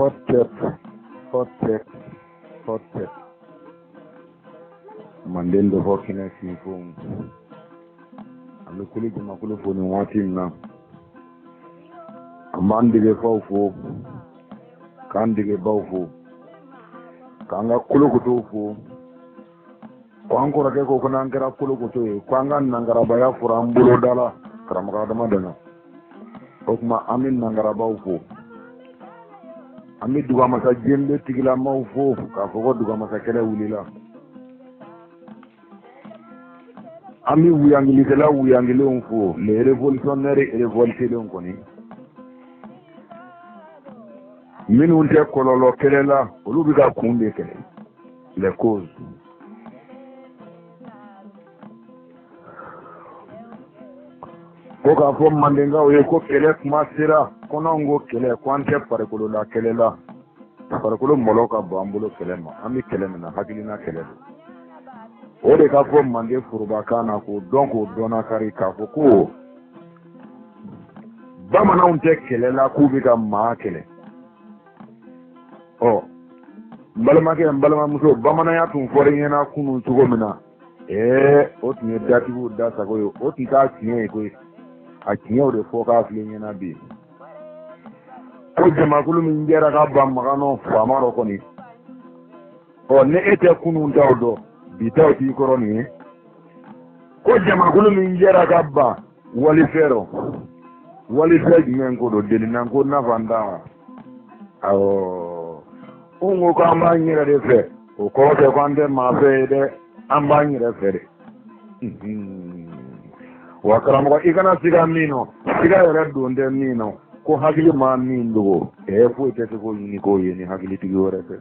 hot tech. Mandel the Hawkins phone. I'm the colleague of my phone and watching now. A man dig a fofo, can't dig a bowfo, Kanga Kulukutu. Kwankora keko kunangera kulukutu, Kwanga Nangarabaya for Ambulo Dala, Kramagada Madana. Okma Amin Nangarabaufu. Ami Dugamasa Jende Tigila Maufu, Kafo Dugamasa Kele Ulila. Ami Wuyangilitela Wuyangilunfu, les révolutionnaires et révoltés koni. Minunte kololo kelela, olubiga kunde kele. Les causes. Koka fo mandenga oye ko kele kuma sera, konongo kele kwante parekolo la kelela. Parekolo moloka bambulo kelema, ami kelemena hakilina kelelo. O de ka fɔ mande furubakana ko dɔn k'o dɔnna kari k'a fɔ ko bamananw tɛ kɛlɛ la k'u bɛ ka maa kɛlɛ. Ɔ n balimakɛ n balimamuso bamananya tun fɔra i ɲɛna kunun cogo min na o tun ye datigiw da sago ye o tun t'a tiɲɛ ye koyi a tiɲɛw de fɔ k'a filɛ ɲɛna bi ko jamakulu min jɛra ka ban maganɔ faama dɔ kɔni ɔ ni e tɛ kunun taw dɔn bitaw t'i kɔrɔ nin ye ko jamakulu min jɛra ka ban walifɛ jumɛn ko don delinan ko nafa n t'a awɔ n ko k'an b'an yɛrɛ de fɛ o kɔrɔ tɛ ko an tɛ maa fɛ ye dɛ an b'an yɛrɛ fɛ de wa karamɔgɔ i kana siga min nɔ siga yɛrɛ don tɛ min nɔ ko hakili ma min dogo foyi tɛ se k'o ɲini k'o ye ni hakilitigi wɛrɛ tɛ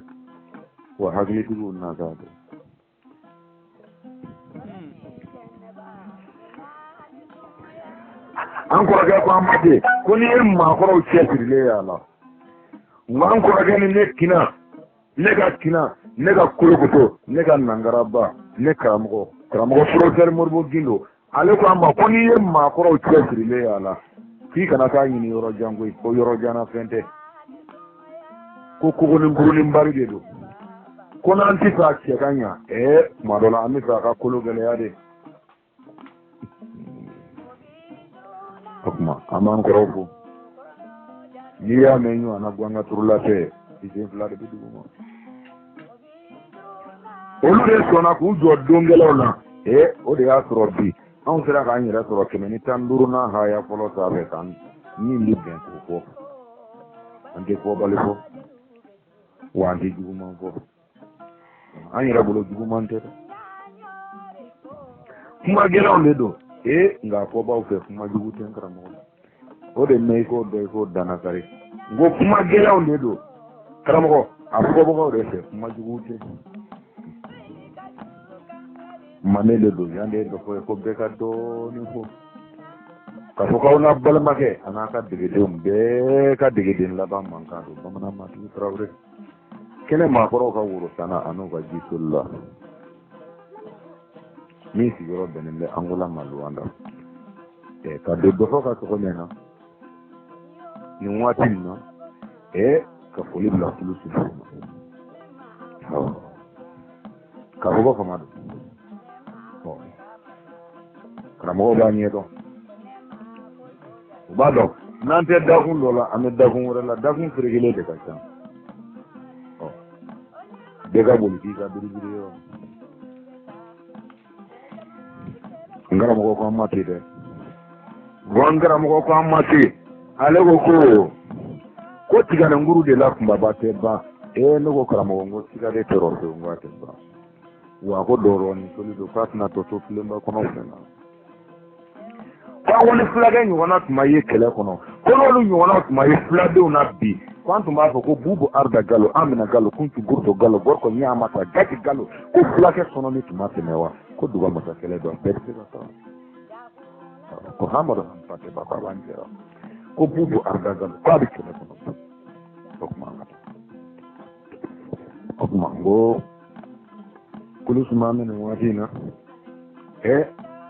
wa hakilitigiw nata dɛ. An kɔrɔkɛ ko an ma ten ko n'i ye maakɔrɔw cɛsirilen y'a la nka an kɔrɔkɛ ni ne kina ne ka kina ne ka kolokoto ne ka nangaraba ne karamɔgɔ professeur Modibo Gindo ale ko an ma ko n'i ye maakɔrɔw cɛsirilen y'a la k'i kana taa ɲini yɔrɔ jan koyi ko yɔrɔ janna fɛn tɛ ko kogo ni buru ni bari de don ko n'an ti fɛ a cɛ ka ɲa tuma dɔ la an bɛ fɛ a ka kolo gɛlɛya de. O kuma an b'an kɔrɔw fo n'i y'a mɛn ɲɔgɔn na bɔ an ka turula tɛ i sen fila de bɛ dugu ma olu de sɔnna k'u jɔ don gɛlɛnw na o de y'a sɔrɔ bi anw sera k'an yɛrɛ sɔrɔ 115 n'a haya fɔlɔ sanfɛ kan min bɛ bɛn k'o fɔ an tɛ fɔbali fɔ wa an tɛ juguman fɔ an yɛrɛ bolo juguman tɛ dɛ kuma gɛlɛnw de don nka fɔbaw fɛ kuma jugu tɛ n karamɔgɔ o de mɛn i k'o dɔn i k'o danakari n ko kuma gɛlɛnw de don karamɔgɔ a fɔbagaw de fɛ kuma jugu tɛ mane de don yan de fɔ ye ko bɛɛ ka dɔɔnin fɔ ka fɔ k'aw n'a balimakɛ a n'a ka degedenw bɛɛ ka degeden laban mankan don bamanan matigi Tarawele kɛnɛ maakɔrɔw ka woro sanna a n'u ka jisoli la min sigiyɔrɔ bɛnnen bɛ Angola Maluanda ka don dɔ fɔ ka tɔgɔ mɛn na nin waati in na ka foli bila kulu sigilen ma ka fɔ ko fama don karamɔgɔw b'a ɲɛ dɔn u b'a dɔn n'an tɛ dakun dɔ la an bɛ dakun wɛrɛ la dakun ferekelen de ka ca bɛɛ ka boli k'i ka biribiri yɔrɔ n karamɔgɔ ko an ma ten dɛ n karamɔgɔ ko an ma ten ale ko ko tigɛnɛnkuru de la kunbaba tɛ ban ne ko karamɔgɔ n ko tiga de tɔɔrɔ fewu n ko a tɛ ban wa ko dɔɔrɔnin soli don k'a tɛna tɔ to filenba kɔnɔ fɛ na ko ni fulakɛ ɲɔgɔnna tun ma ye kɛlɛ kɔnɔ ko n'olu ɲɔgɔnna tun ma ye fuladenw na bi ko an tun b'a fɔ ko bubu arda galo amina galo kuntu gurdo galo borko ɲamata gati galo ko fulakɛ sɔnɔni tun ma tɛmɛ wa ko duga masakɛlɛ dɔn bɛɛ tɛ se ka taa ko hamadu hanpate ba ko a b'an jɛra ko bubu arda galo ko a bɛ kɛlɛ kɔnɔ o kuma n ko kulu suma min nin waati in na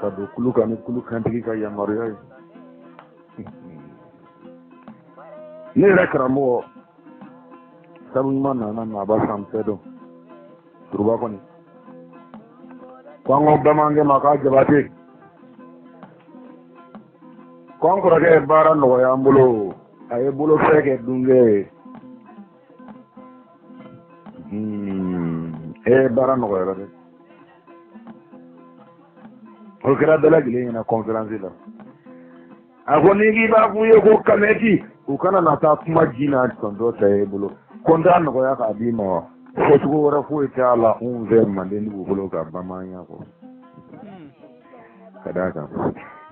ka don kulu kan ni kulu kantigi ka yamaruya ye ne yɛrɛ karamɔgɔ sabu mana na ba sampedo turuba koni kwango bamange maka jabate kwango rage bara no ya mbulo ay bulo feke dunge bara no ya rade o kira dala gile na conference la agoni gi ba ku yo ko kameti u kana na ta kuma jina tondo tay bulo konda no ya ka bi mo ko tugo wara fu ta la un ve mande ni bulo ka bamanya ko kadaka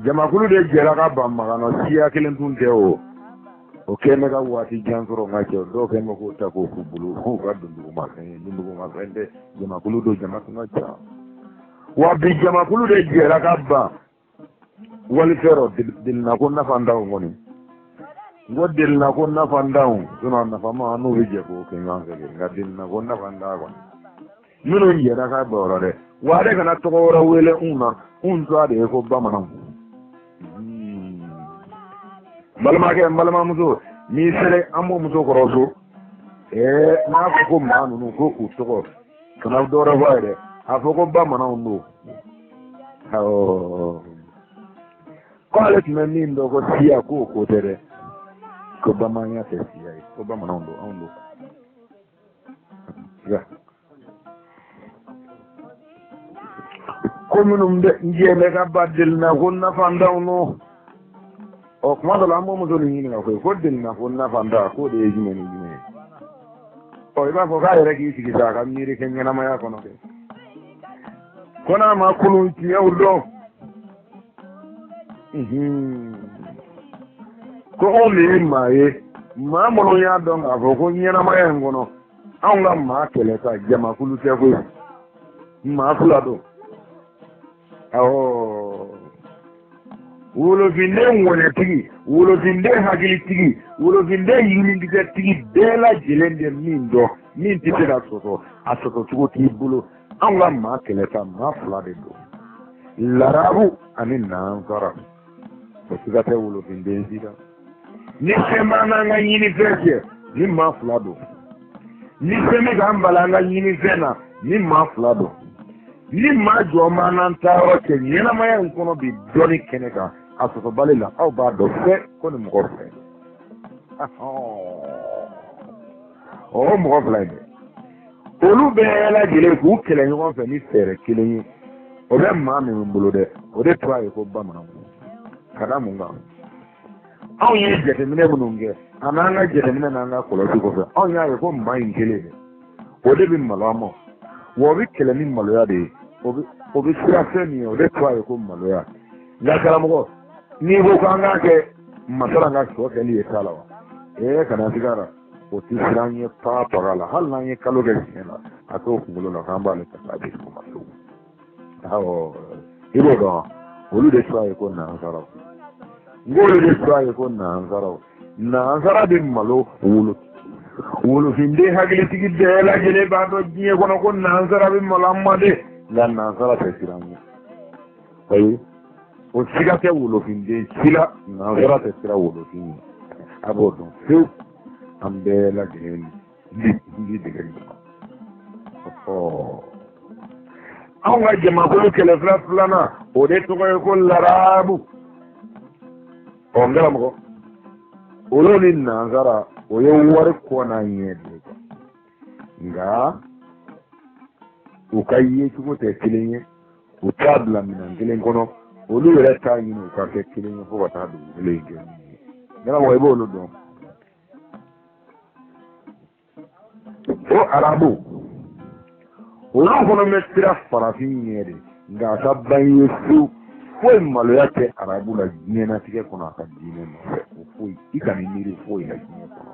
jama kulu de jera ka bamma no siya kelen tun de o kene ga wati jansoro ngacho do ke mo ko ta ko bulu ko ga dundu ma sen dundu ma sende jama kulu do jama ngacha wa bi jama kulu de jera ka ba wali fero dil na ko na fanda ngoni godel na ko na fanda suno na fama anu wije ko ke nganga ke ngadil na ko na fanda ko mino jera ka ba ora de wa de kana to ora wele un to ade ko ba manam balma ke balma muso ni sele ambo muso ko roso na ko manu no ko ku to kana do ra wa de a fo ko ba manam no ko ale timeni ndo ko tia ko tere ko ba manya te sia ko ba manam do on do ya ko munum de njele ka badel na ko na fanda no o kuma da lambo mu zoni ni ko din na ko na fanda ko de jime ni jime o iba ko ga yere ki sigi ta ka miri ken na ma ya ko no ke kona ma kunu ti ya udo ko o le maye ma mo no ya don ga ko nyena ma ya ngono an ga ma kele ta jama kulu te ko ma fula do wolo finde ngone tigi wolo finde hagili tigi wolo finde yini diga tigi bela jelende min titira soto asoto tugo ti bulo anga ma keleta ma fula de do larabu ani nanzara ko tiga te wolo finde zira ni semana nga yini feke ni ma fula do ni seme gambala nga yini fena ni ma fula do ni ma jo mananta o ke nyena ma yan kono bi doni keneka asoto balila au ba do fe ko ni mo fe o mo fe lade olu be la gele ku kele nyon fe ni fere kele yin o be ma mi mbulu de o de try ko ba mana kada mu nga au ye jete mine mununge ananga jete mine nanga ko lo ko fe au ya ko mba yin kele de o de bi malamo wo bi kele ni malo ya de o bi sira feni o de try ko malo ya la kala mo ni bo kanga ke masala nga so ke li etala wa kana sigara o ti siranye pa pagala hal na ye kalo ke sela ato kungulo na kamba le ta bi ko maso ibo do olu de try ko na ngara ngolo de try ko na ngara de malo wulu finde hagili tigi de la gele ba do jiye kono ko na ngara bi malo amade lan na ngara te siranye ayi o siga te wolo finde sila na ngara te sira wolo finde abo don fe ambe la gele di de gele an ga jama ko kele flana o de to ko larabu o ngara mo o lo ni na ngara o yo war ko na yede nga o kayi ko te kilenye o tabla mina kilen kono o lu re ta ni o ka te kilenye ko ta du le nge ngara mo e bo lo do o arabu o lo kono mestira farafin yede nga sabban yesu foi malo yake arabu la jiena tike kono aka jiena no foi ikani miri foi la jiena kono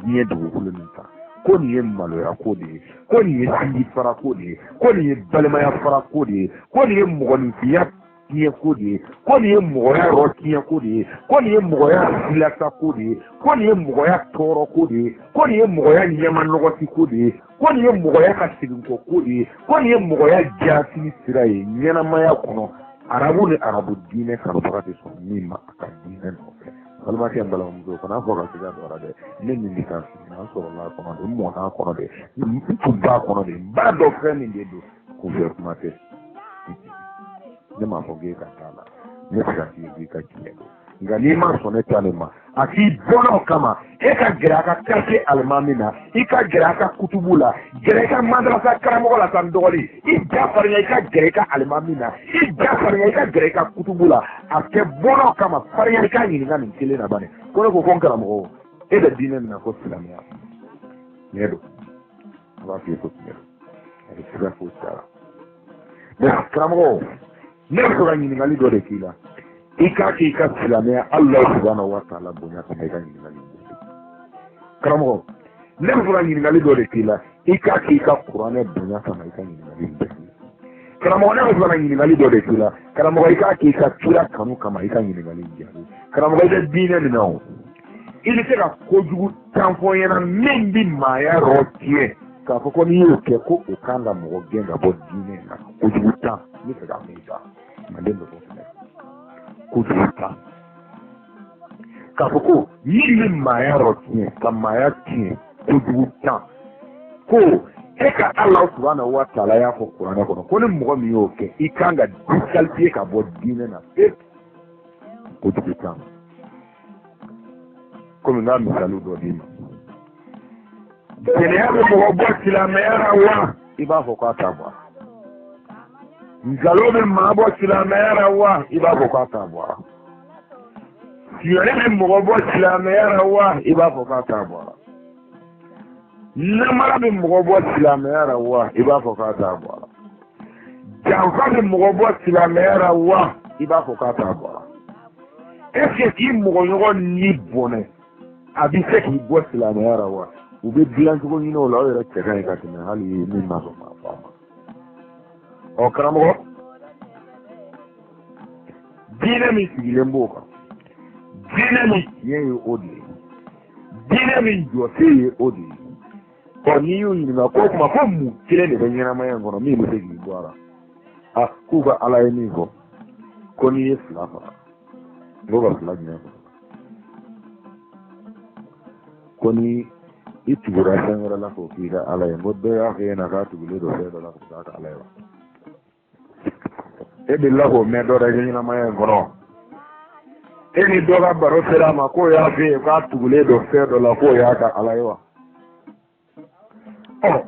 jiena do kulo nta ko ni e malo ya ko de ko ni e sindi fara ko de ko ni e balema ya fara ko de ko ni e mogoni fiya kiye ko de ko ni e mogoya ro kiye ko de ko ni e mogoya silaka ko de ko ni e mogoya toro ko de ko ni e mogoya nyama nogoti ko de ko ni e mogoya ka sigin ko de ko ni e mogoya jasi siraye nyana maya kono arabu ni arabu dine kanu bakati so mima aka dine no fe balma ke balamuso fana fo ka siga dora de ne ni ka na so la kono de mo na kono de tu ba kono de ba do freni de do gouvernement te ne ma fo ge ka tala ne ka ki ka ki nga ni ma sone tanema aki bono kama e ka graka kase almamina i ka graka kutubula graka madrasa karamo la tan doli i jafarnya i ka graka almamina i jafarnya i ka graka kutubula ake bono kama farnya i ka ni ngani kile na bane kono ko konkara mo e da dine na ko islamia nedo ba fi ko nedo e sira ko sara ne karamo ne ko ga ni ngali do de kila ika ki ka silamɛ Allah subhanahu wa ta'ala bonya kama ika ɲininkali karamɔgɔ ne bɛ fɛ ka ɲininkali dɔ de k'i la ika ki ka kuranɛ bonya kama ika ɲininkali bɛ karamɔgɔ ne bɛ fɛ ka ɲininkali dɔ de k'i la karamɔgɔ ika ki ka kira kanu kama ika ɲininkali jaabi karamɔgɔ i bɛ diinɛ minɛ o i bɛ se ka kojugu tan fɔ ɲɛna min bɛ maaya yɔrɔ tiɲɛ k'a fɔ ko n'i y'o kɛ ko o kan ka mɔgɔ gɛn ka bɔ diinɛ na kojugu tan n bɛ fɛ ka min ta manden bɛ fɔ fɛnɛ kututa kafuko yiri maya rotiye ka maya tiye kututa ko e ka Allah subhanahu wa ta'ala ya ko Qur'ana ko ko ni mɔgɔ min y'o kɛ i kan ka disqualifier ka bɔ diinɛ na kututa komi n'a misali dɔ d'i ma gɛlɛya bɛ mɔgɔ bɔ silamɛya la wa i b'a fɔ k'a t'a bɔ ngalon bɛ maa bɔ silamɛya la wa i b'a fɔ k'a t'a bɔ a siyɛnɛ bɛ mɔgɔ bɔ silamɛya la wa i b'a fɔ k'a t'a bɔ a namara bɛ mɔgɔ bɔ silamɛya la wa i b'a fɔ k'a t'a bɔ a janfa bɛ mɔgɔ bɔ silamɛya la wa i b'a fɔ k'a t'a bɔ a est ce que k'i mɔgɔɲɔgɔn ni bɔnɛ a bɛ se k'i bɔ silamɛya la wa u bɛ dilan cogo ɲini o la o yɛrɛ cɛ ka ɲi ka tɛmɛ hali min ma sɔn k'a fɔ a ma. O karamɔgɔ diinɛ min sigilen b'o kan diinɛ min tiɲɛ ye o de ye diinɛ min jɔsen ye o de ye ɔ n'i y'u ɲininka ko o tuma ko mun kelen de bɛ ɲɛnamaya in kɔnɔ min bɛ se k'i bɔ a la a k'u ka ala ye min fɔ ko n'i ye fila fara n'o ka fila jumɛn fara ko ni i tugura fɛn wɛrɛ la k'o k'i ka ala ye n ko bɛɛ y'a fɔ e ɲɛna k'a tugulen don fɛn dɔ la k'o k'a ka ala ye wa e delila k'o mɛn dɔ la i ka ɲɛnamaya in kɔnɔ e ni dɔ ka baro sera a ma k'o y'a fɛ yen k'a tugulen don fɛn dɔ la k'o y'a ka ala ye wa ɔ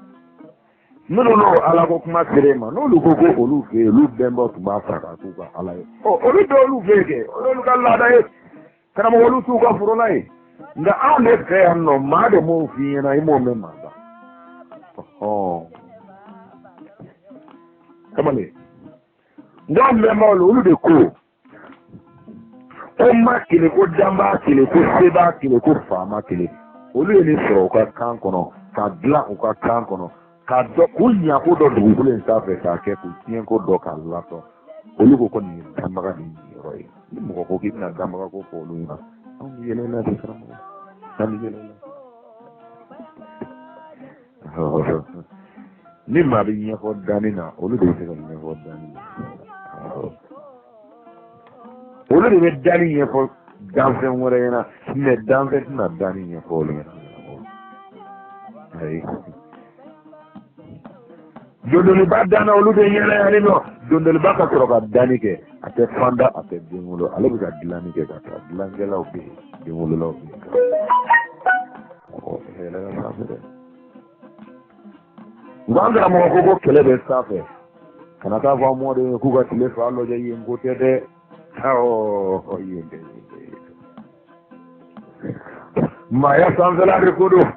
minnu n'o ala ko kuma sera e ma n'olu ko ko olu fɛ yen olu bɛnbaw tun b'a fɛ k'a k'u ka ala ye ɔ olu tɛ olu fɛ yen kɛ o y'olu ka laada ye karamɔgɔ olu t'u ka foro la ye nka anw de fɛ yan nɔ maa de m'o f'i ɲɛna i m'o mɛn maa da kamalen n'an bɛnbaw olu de ko ma kelen ko danba kelen ko seba kelen ko faama kelen olu ye nin sɔrɔ u ka kan kɔnɔ ka dilan u ka kan kɔnɔ ka dɔ k'u ɲako dɔ dugukolo in sanfɛ k'a kɛ k'u tiɲɛko dɔ k'a latɔ olu ko nin ye danbaga ni yɔrɔ ye ni mɔgɔ ko k'i bɛna danbaga ko fɔ olu ɲɛna anw bɛ yɛlɛ n'a de karamɔgɔ an bɛ yɛlɛ la ni maa bɛ ɲɛfɔ danni na olu de bɛ se ka ɲɛfɔ danni na olu de bɛ danni ɲɛfɔ danfɛn wɛrɛ ɲɛna mɛ danfɛn tɛna danni ɲɛfɔ olu ɲɛna ayi dondoliba danna olu de ɲɛna yanni nɔ dondoliba ka sɔrɔ ka danni kɛ a tɛ fanda a tɛ den wolo ale bɛ ka dilanni kɛ ka taa dilankɛlaw bɛ yen den wololaw bɛ yen hɛrɛ sanfɛ dɛ nka karamɔgɔ ko ko kɛlɛ bɛ sanfɛ kana taa fɔ mɔden ye k'u ka tile fa lɔjɛ yen ko tɛ dɛ yen tɛ maaya sanfɛla de ko don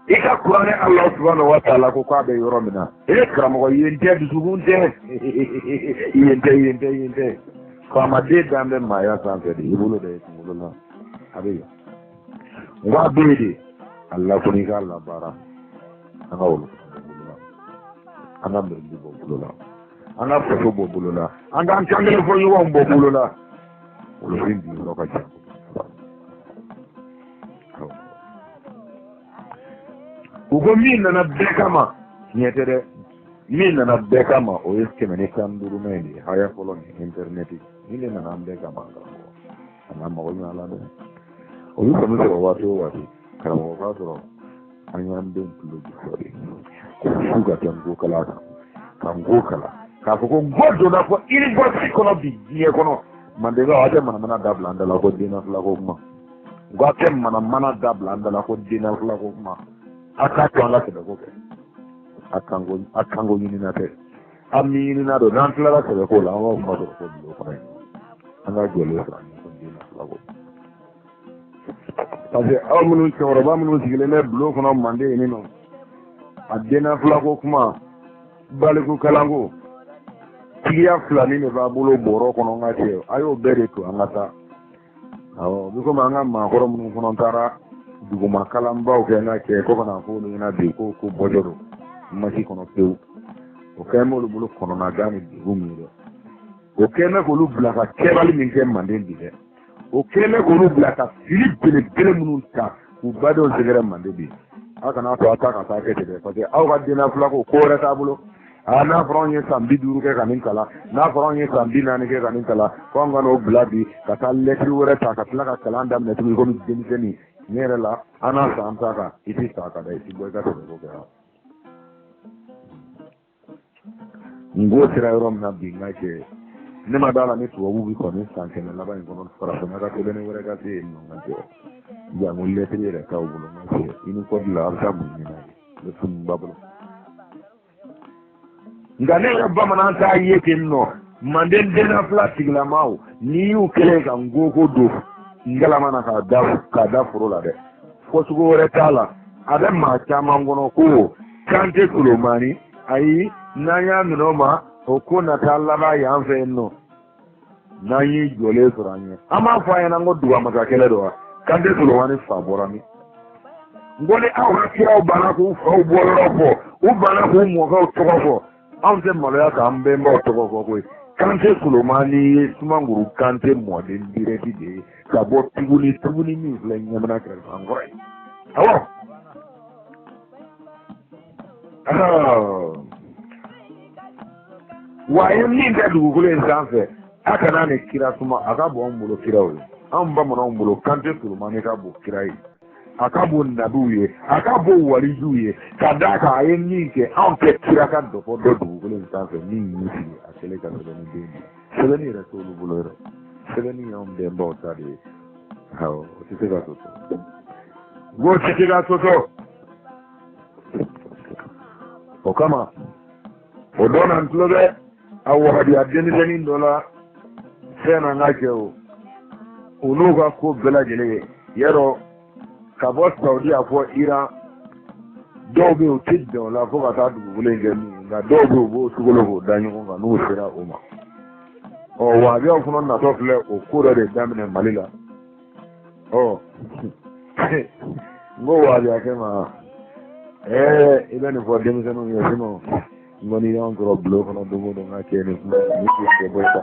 i ka kuranɛ Alahu subhanahu wa ta'ala ko k'a bɛ yɔrɔ min na karamɔgɔ yen tɛ dusukun tɛ yen tɛ faamaden dan bɛ maaya sanfɛ de i bolo de ye kunkolo la a bɛ yan wa bɛ yen de Allah ko n'i k'a labaara an ka wolo an ka mɛrɛndi bɔ bolo la an ka faso bɔ bolo la an k'an kankelen fɔ ɲɔgɔn bɔ bolo la wolofin bi yɔrɔ ka jan u ko min nana bɛɛ kama tiɲɛ tɛ dɛ min nana bɛɛ kama o ye 115 de ye haya fɔlɔ ni internet ni de nana an bɛɛ kama karamɔgɔ ana mago nya ala ne o yi ko mi so wa to wa ti kala mo ka so an yan den tulo bi sori ko fuga tan go kala kan go kala ka ko godo na ko iri go si kono bi ye kono mande ga ade mana dabla andala ko dina la ko ma gwate mana dabla andala ko dina la ko ma aka to ala ke ko ke akango yini na te amini na do nan tla la ke ko la o ma do ko do ko anga jole fra ni ko dina la ko tabe aw munu ci woro ba munu sigile ne blo ko no mande ni no adena fla ko kuma baliku kalango tiya fulani ne ba bolo boro kono ngate ayo bere to angata awo biko manga ma koro mun kono tara duguma kalamba o kena ke ko kana ko ni na be ko bojoro masi kono pew o kemo lu bolo kono na gani digumiro o kena ko lu blaka kebali min ke mande ndide o kena ko lu blaka filip bele munun ta ku bado segere mande bi aka na to ataka ta ke de ko de aw ga dina fulako ko reta bulo ana fronye sambi duru ke kanin kala na fronye sambi nani ke kanin kala ko ngano bladi ka talle ki wore ta ka tla ka kala ndam ne tumi ko mi deni nere la ana santa ka iti ta ka dai sibo ka to ko ga ngo tira rom na bi na ke ne ma dala ni to wu bi ko ni san ke na ba ni ko no fara so na ka to ne wore ka ti no ngante ya mo le tire ka wu no ma ke ini ko la ta bu ni na le tum bablo ngane ya bamana ta yake no manden dena plastic la maw ni yu kele ka ngoko do ngala mana ka da furo la de ko sugo retala ada ma chama ngono ko kante kulomani ai nanya minoma o ko na talla ba ya fe no nayi jole suranye ama fa yana ngodu wa makakele do kante kulomani fa borami ngole awa kira o bana ko fa o borofo o bana ko mo ka to ko an se maloya ka an bɛ n b'aw tɔgɔ fɔ koyi kante kulomani ye sumanguru kante mɔden dirɛti de ye ka bɔ tuguni min filɛ ɲamana kɛrɛfɛ an kɔrɔ ye awɔ wa a ye min kɛ dugukolo in sanfɛ a kana ni kira suma a ka bɔ anw bolo kiraw ye anw bamananw bolo kante kulomani ka bon kira ye a ka bon nabiw ye a ka bon walijuw ye ka d'a kan a ye min kɛ anw tɛ kira ka dɔfɔ dɔ dugukolo in sanfɛ min y'u sigi a kɛlen ka sɛbɛnni den ye sɛbɛnni yɛrɛ t'olu bolo yɛrɛ sɛbɛnni y'anw bɛnbaw ta de ye awɔ o tɛ se ka sɔsɔ o tɛ se ka sɔsɔ o kama o dɔ na n tulo bɛ a wagadiya denmisɛnnin dɔ la fɛn na n ka kɛ o o n'u ka ko bɛɛ lajɛlen ye yarɔ ka bɔ Saudi a fɔ Iran dɔw bɛ u tɛ bɛn o la fo ka taa dugukolo in kɛ min nka dɔw bɛ u b'o sugolo k'o da ɲɔgɔn kan n'u sera o ma wahabiyaw fana natɔ filɛ o ko dɔ de daminɛ Mali la n ko wahabiyakɛ ma i bɛ nin fɔ denmisɛnninw ye sinon n kɔni y'anw sɔrɔ bulon kɔnɔ don o don n ka kɛ ni kɛ bɔ sa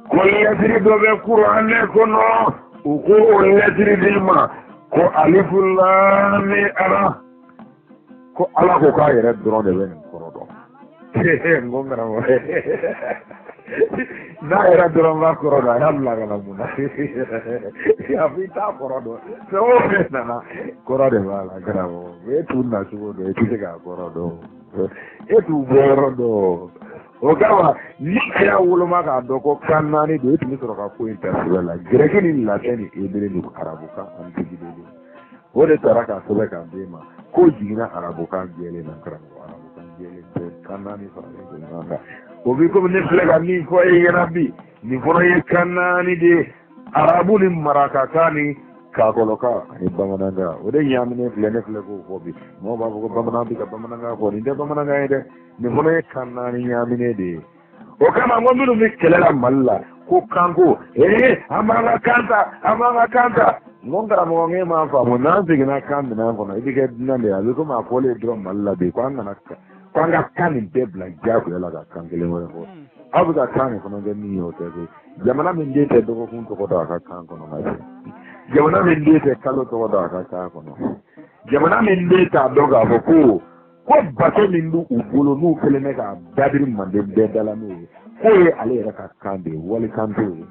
ko lɛtiri dɔ bɛ kuranɛ kɔnɔ u ko o lɛtiri di ma ko alifu laami ara ko ala ko k'a yɛrɛ dɔrɔn de bɛ nin kɔrɔ dɔn n ko n karamɔgɔ n'a yɛrɛ dɔrɔn b'a kɔrɔ dɔn a y'a bila ka na mun na a fɔ i t'a kɔrɔ dɔn fɛn o fɛn nana kɔrɔ de b'a la karamɔgɔ e t'u na cogo dɔn e tɛ se k'a kɔrɔ dɔn e t'u bɔ yɔrɔ dɔn o kama ni kira woloma k'a dɔn ko kan naani don e tun bɛ sɔrɔ ka ko in ta sɛbɛn la gɛrɛkɛ ni latin ni ebere ni arabukan an tigide o de taara k'a sɛbɛn k'a d'e ma ko jiginna arabukan jɛlen na karamɔgɔ arabukan jɛlen tɛ kan naani faralen don ɲɔgɔn kan o bi komi ne filɛ ka min fɔ e ɲɛna bi nin fana ye kan naani de ye arabu ni marakakan ni kakɔlɔka ani bamanankan o de ɲaaminen filɛ ne filɛ k'o fɔ bi mɔgɔw b'a fɔ ko bamanan bɛ ka bamanankan fɔ nin tɛ bamanankan ye dɛ nin fana ye kan naani ɲaaminen de ye o kama n ko minnu bɛ kɛlɛ la Mali la ko kanko an b'an ka kan ta an b'an ka kan ta n ko n karamɔgɔ n e m'a faamu n'an seginna kan minɛn kɔnɔ i bɛ kɛ dunan de ye a bɛ komi a fɔlen dɔrɔn Mali la bi ko an kana ko an ka kan nin bɛɛ bila diyagoya la ka kan kelen wɛrɛ fɔ aw bɛ ka kan nin fana kɛ min ye o tɛ koyi jamana min den tɛ dɔgɔkun tɔgɔ dɔn a ka kan kɔnɔ ka se jamana min den tɛ kalo tɔgɔ dɔn a ka kan kɔnɔ jamana min den t'a dɔn k'a fɔ ko bato min b'u bolo n'u kɛlen bɛ ka dadiri Manden bɛɛ dala n'o ye k'o ye ale yɛrɛ ka kan de ye walikan t'o ye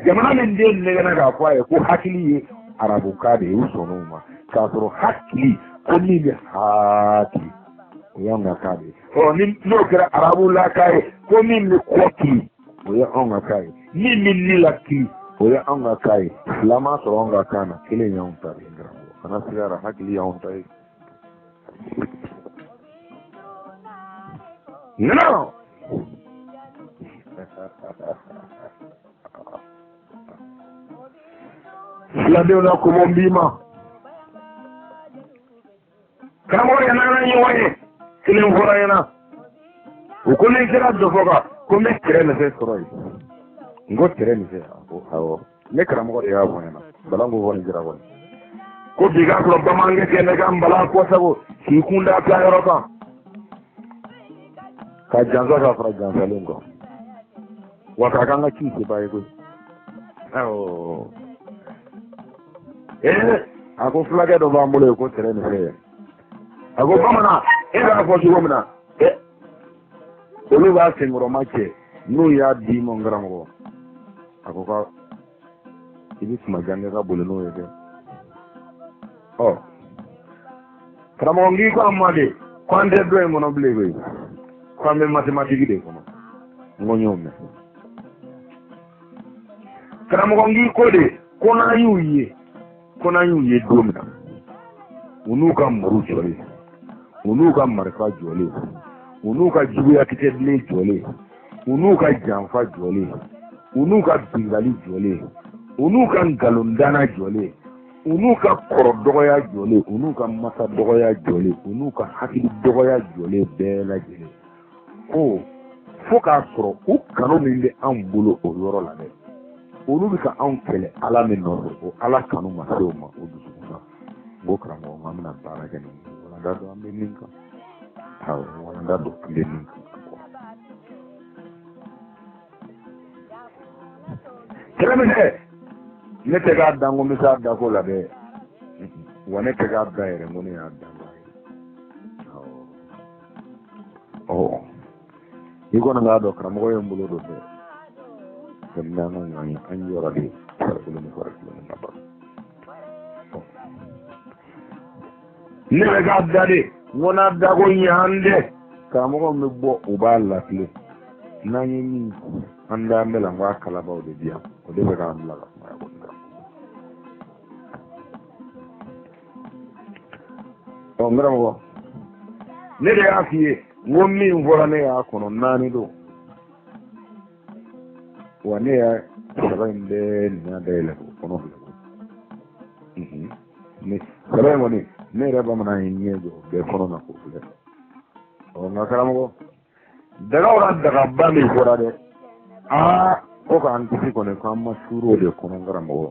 jamana min den negana ka fɔ a ye ko hakili ye arabukan de ye u sɔnn'o ma k'a sɔrɔ hakili ko min bɛ hakili o y'anw ka kan de ye ni n'o kɛra arabula kan ye ko min bɛ kɔkili o ye anw ka kan ye min bɛ nilakili o ye anw ka kan ye fila ma sɔrɔ anw ka kan na kelen y'anw ta de ye kana sigara hakili y'anw ta ye non filadenw na ko n b'i ma karamɔgɔ yɛlɛ na ɲɔgɔn ye kelen fɔra ɲɛna u ko ni kɛra dɔ fɔ kan ko n bɛ tɛrɛ nin fɛ sɔrɔ yen n ko tɛrɛ nin fɛ a ko awɔ ne karamɔgɔ de y'a fɔ ɲɛna bala ko fɔ nin kɛra kɔni ko bi k'a sɔrɔ bamanankɛ kɛ ne ka n bala kɔsago k'i kun da bila yɔrɔ kan ka jansa ka fara jansalen kɔ wa k'a kan ka ci seba ye koyi awɔ a ko fulakɛ dɔ b'an bolo ye ko tɛrɛ nin fɛ a ko bamanan e b'a fɔ cogo min na olu b'a senkɔrɔma cɛ n'u y'a di ma n karamɔgɔ a ko ka i bɛ kumajan kɛ ka boli n'o ye dɛ karamɔgɔ n k'i ko an ma de ko an tɛ dɔ in kɔnɔ bilen koyi ko an bɛ mathématique de kɔnɔ n ko n y'o mɛn karamɔgɔ n k'i ko de ko n'an y'u ye don min na u n'u ka muru jɔlen u n'u ka marifa jɔlen u n'u ka juguyakisɛ bilen jɔlen u n'u ka janfa jɔlen u n'u ka bingali jɔlen u n'u ka nkalondana jɔlen u n'u ka kɔrɔ dɔgɔya jɔlen u n'u ka masa dɔgɔya jɔlen u n'u ka hakili dɔgɔya jɔlen bɛɛ lajɛlen ko fo k'a sɔrɔ u kanu min bɛ anw bolo o yɔrɔ la dɛ olu bɛ ka anw kɛlɛ ala min nɔfɛ o ala kanu ma se o ma o dusukun na n ko karamɔgɔ an bɛna baara kɛ nin walanda dɔ an bɛ min kan awɔ walanda dɔ an bɛ min kan kɛlɛ min dɛ ne tɛ k'a dan ko n bɛ se a dako la dɛ wa ne tɛ k'a da yɛrɛ n ko ne y'a dan ba ye awɔ i kɔni k'a dɔn karamɔgɔ ye n bolo don dɛ tɛmɛ an ka ɲɔgɔn ye an ye yɔrɔ de farikolo ni farikolo ni naba ne bɛ k'a da de n ko n'a dako ɲan dɛ karamɔgɔ min bɛ bɔ u b'a lafile n'an ye min an da an bɛ la n ko a kalabaw de di yan o de bɛ k'an bila ka kumaya kɔni kan n karamɔgɔ ne de y'a f'i ye n ko min fɔra ne y'a kɔnɔ 4 don wa ne y'a saba in bɛɛ nin y'a dayɛlɛ o kɔnɔ filɛ saba in kɔni ne yɛrɛ bamanan ye ɲɛ jɔ bɛɛ kɔnɔ na k'o filɛ nka karamɔgɔ dagaw la dagaba min fɔra dɛ ko k'an kisi kɔni k'an ma suuru o de kɔnɔ n karamɔgɔ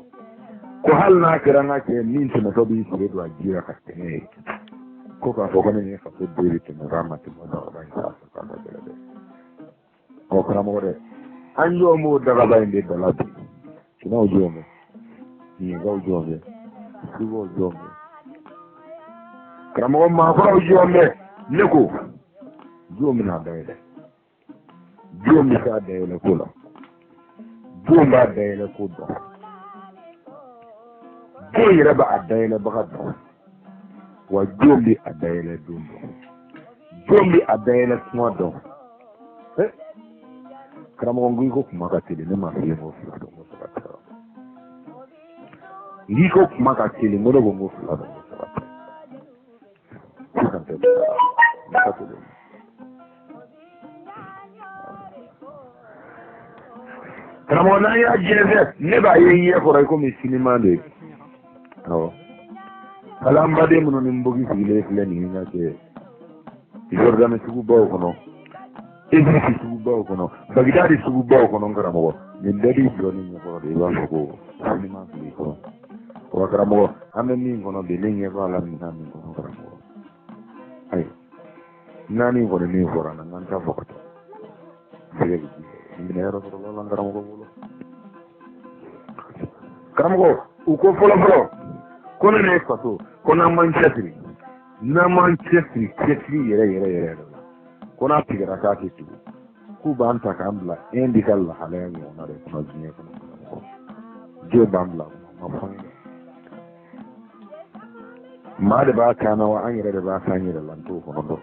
ko hali n'a kɛra n ka cɛ min tɛmɛtɔ b'i sigi don a ji la ka tɛmɛ ye ko k'a fɔ ko ne ye faso bere tɛmɛ k'a ma tɛmɛ dagaba in sanfɛ k'a ma gɛlɛ dɛ karamɔgɔ dɛ an jɔ m'o dagaba in de dala bi sinaw jɔ mɛ ɲinkaw jɔ mɛ subaw jɔ mɛ karamɔgɔ maakɔrɔw jɔ mɛ ne ko jɔn bɛna dayɛlɛ jɔn bɛ se a dayɛlɛ ko la jɔn b'a dayɛlɛ ko dɔn jɔn yɛrɛ b'a dayɛlɛbaga dɔn wa jɔn bɛ a dayɛlɛ don dɔn jɔn bɛ a dayɛlɛ kuma dɔn karamɔgɔ n ko kuma ka teli ne ma f'i ye n ko 2 don n ko 3 tɛ n'i ko kuma ka teli n ko ne ko n ko 2 don n ko 3 tɛ sisan tɛ ka teli karamɔgɔ n'an y'a jɛnsɛ ne b'a ye n ɲɛ kɔrɔ i komi siniman de ye awɔ hali an baden minnu ni n bogi sigilen filɛ nin ye n ka kɛ Jordani sugubaw kɔnɔ Idrisi sugubaw kɔnɔ Bagidadi sugubaw kɔnɔ n karamɔgɔ nin bɛɛ b'i jɔ ni ɲɛkɔrɔ de i b'a fɔ ko siniman fili kɔrɔ wa karamɔgɔ an bɛ min kɔnɔ bi ne ɲɛ b'a la min kɔnɔ karamɔgɔ ayiwa 4 kɔni min fɔra na n'an t'a fɔ ka taa jɛgɛ bɛ ji minɛ yɔrɔ sɔrɔ la karamɔgɔ bolo karamɔgɔ u ko fɔlɔ ko ne ye faso ko n'an m'an cɛsiri cɛsiri yɛrɛ la ko n'a tigɛra k'a tɛ tugu k'u b'an ta k'an bila un de ka lahalaya ɲɔgɔn na de kɔnɔ diɲɛ kɔnɔ je bambla ma da ba kana wa an yare da ba kan yi da lanto ko do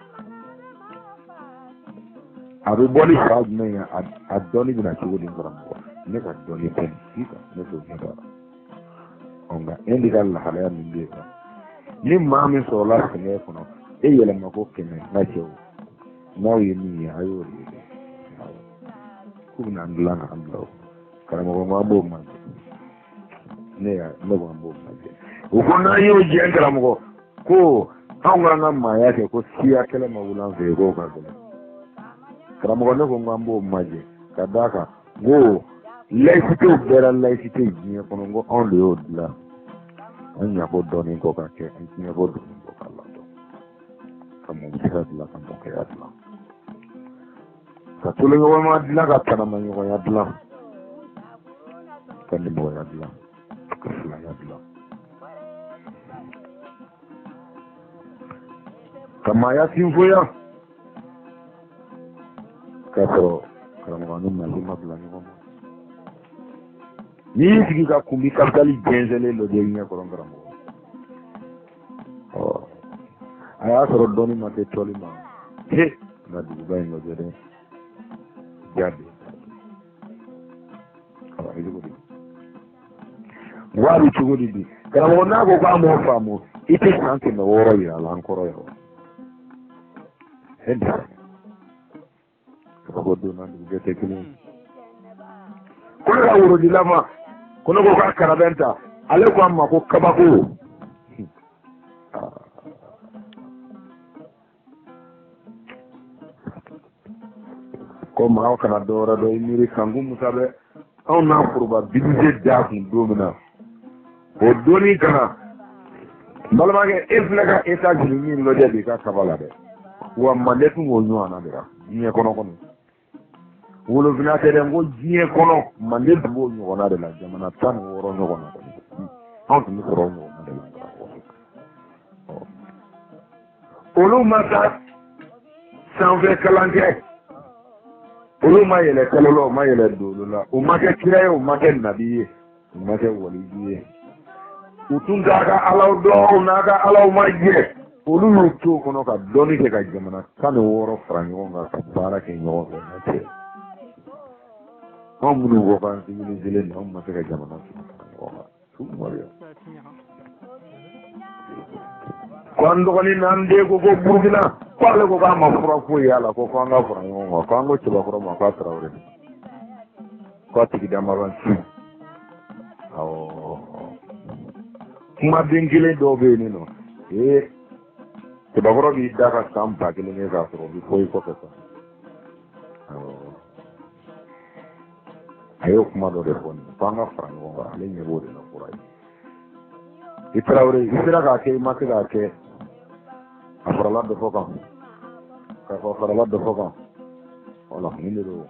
abu boli fa ne ya adoni bina ci wodin ko ne ka doni pen sika ne do ne ba onga endi dalla hala min be ko ni mami so la ne ko no e yele ma ko kene na cew naw yi ni ayo ku na ndla na andlo kala mo ma bo ma ne ya no bo ma o ko na yo je kala mo ko hanga na ma ya ke ko siya kala ma ulan fe go ka ko kala mo ne ko ngam ma je kadaka go laissité bera laissité ni ko ngo on le odla anya ko doni ko ka ke ni ko do ko kala do kamo bisa la kamo ke atla sa tulu ngo ma dila ka kana ma ngo ya dila kan mo ya dila ka sala ya dila kama ya sinfoya ka so kala mo no ma ma dila ni ko ni sigi ka kumbi kapitali genzele lo de nya ko ngara mo aya soro doni ma te toli ma he na du ba ngo jere jabe ala ni ko di wari chugo di kala mo na ko kwa mo fa mo ite sanke no woro ya la ankoro yo henda ko do na du gete kini ko la woro di lama kono ko ka karabenta ale ko amma ko kabako ko ma o kana dora do miri kangu musabe on na furba bidje da kun domina o doni kana balmage eflega eta jini lo de ka kabala de wa mandetu wo nyana de ni kono kono wolo vina tere ngo jie kono mandetu wo nyona de la jamana tan woro nyona on ni ko ro de olu mata sanve kalange olu ma yele kalolo ma yele dolola o ma ke kire o ma ke nabiye o ma ke waliye utunda ka alaw do na ka alaw ma je olu no to kono ka doni ke ka jamana kan woro frango nga ka bara ke nyo na te on mu go ban ti ni zile no ma ke ka jamana su mario quando con il nande ko burkina parle ko ka ma fura ko yala ko ko nga fura ngo ko ngo ci ba ko ma ka trawre ko ti da ma ban ci kuma dingile do be ni no te ba ko bi da ka stampa ke ne ga so bi ko ko ko ayo kuma do de fon ko nga fura ngo ale ne bo de no fura itrawre isira ka ke ma ka ke afrala de foka ka ko afrala de foka wala ni do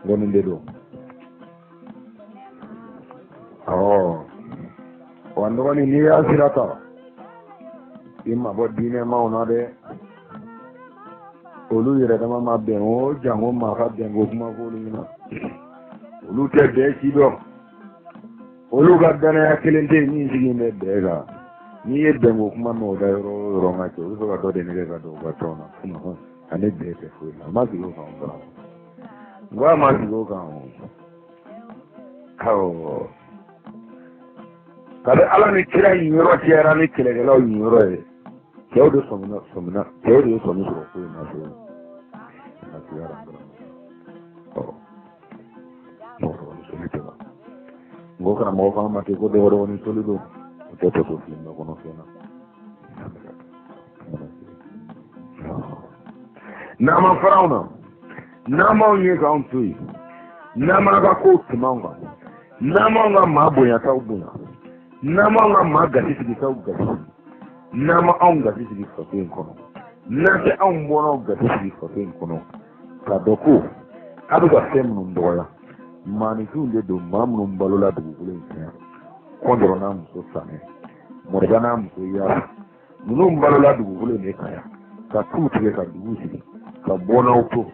gonin de do wando wani ni asirata imma bodine ma ona de olu yere dama ma be o jango ma ka de go kuma ko ni na olu te de ci do olu ga dana akilente ni sigi me de ga ni yedde ngo kuma no da ro ngake o so ga do de ne ga do ga tona kuma ho ane de te fu la ma di go ka on ngwa ma di go ka on kawo kada ala ni kira yoro tiara ni kile ga lo yoro e kew do somna kew do somna so ko na so na tiara ngo kana mo fa ma ke ko de woro ni solido to film no conoscena nama farauna nama onye ka ontui nama ga ko tumanga nama nga mabonya ta ubuna nama nga magati ti ta ugati nama onga ti ti foten kono na te on bono gati ti foten kono ka doku adu ga semu ndoya mani kunde do mamnu mbalola du kulen kondoro na muso sane morga na muso ya nunu mbalola du kulen ne kaya ka tutu ka dugusi ka bona auto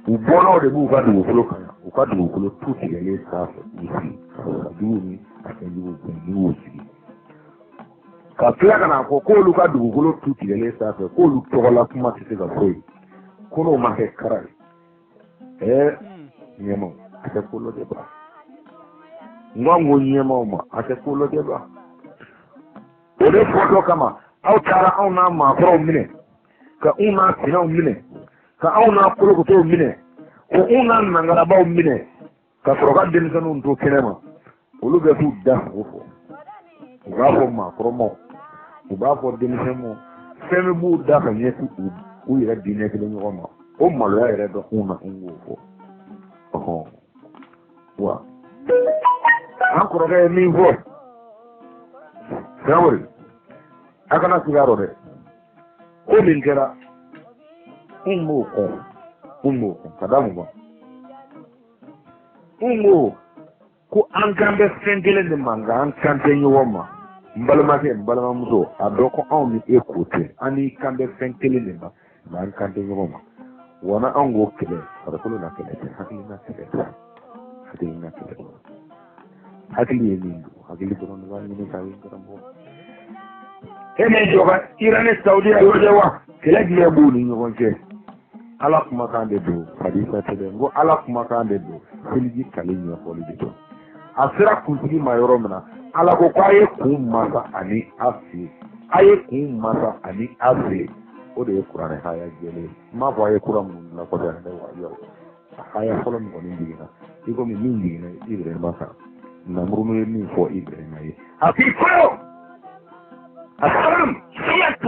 u bona de bu ka du kulen kaya u ka dugukolo tu tigɛlen sanfɛ u sigi ka jugu ni a fɛnjuguw kun n'u y'u sigi ka tila ka n'a fɔ k'olu ka dugukolo tu tigɛlen sanfɛ k'olu tɔgɔla kuma tɛ se ka fɔ ye ko n'o ma kɛ kara ye ɲɛmaw a tɛ ko lɔjɛ ba n ko ɲɛmaw ma a tɛ ko lɔjɛ ba o de fɔ dɔ kama aw taara anw n'a maakɔrɔw minɛ ka anw n'a finɛw minɛ ka anw n'a kolokotow minɛ ko anw n'a nangarabaw minɛ ka sɔrɔ ka denmisɛnninw to kɛnɛ ma olu bɛ t'u da sago fɔ u b'a fɔ maakɔrɔmaw u b'a fɔ denmisɛnninw fɛn min b'u da ka ɲɛsin u yɛrɛ diinɛ kelen ɲɔgɔn ma o maloya yɛrɛ dɔ anw na an k'o fɔ wa an kɔrɔkɛ ye min fɔ Traoré a kana sigi a rɔ dɛ ko min kɛra n b'o kɔn ka da mun ma n ko ko an kan bɛ fɛn kelen de ma nka an kan tɛ ɲɔgɔn ma n balimakɛ n balimamuso a dɔn ko anw ni e ko tɛ an n'i kan bɛ fɛn kelen de ma nka an kan tɛ ɲɔgɔn ma wa na anw k'o kɛlɛ farikolo na kɛlɛ tɛ hakilina kɛlɛ tɛ hakili ye min don hakili dɔrɔn de b'a ɲini k'a ye karamɔgɔ e ni jɔ ka Iran ni Saudi yɔrɔ wa kɛlɛ jumɛn b'u ni ɲɔgɔn cɛ ala kumakan de don hadisa tɛ dɛ n ko ala kumakan de don seliji kale ɲɛfɔli de don a sera kuntigi ma yɔrɔ min na ala ko k'a ye kun masa ani a fɛ o de ye kuranɛ haya jɛlen n m'a fɔ a ye kura minnu dilan kɔfɛ dɛ wa yɔrɔ a haya fɔlɔ min kɔni jiginna i komi min jiginna Ibrahima kan Namrud ye min fɔ Ibrahima ye a k'i kɔrɔ Assalam, siap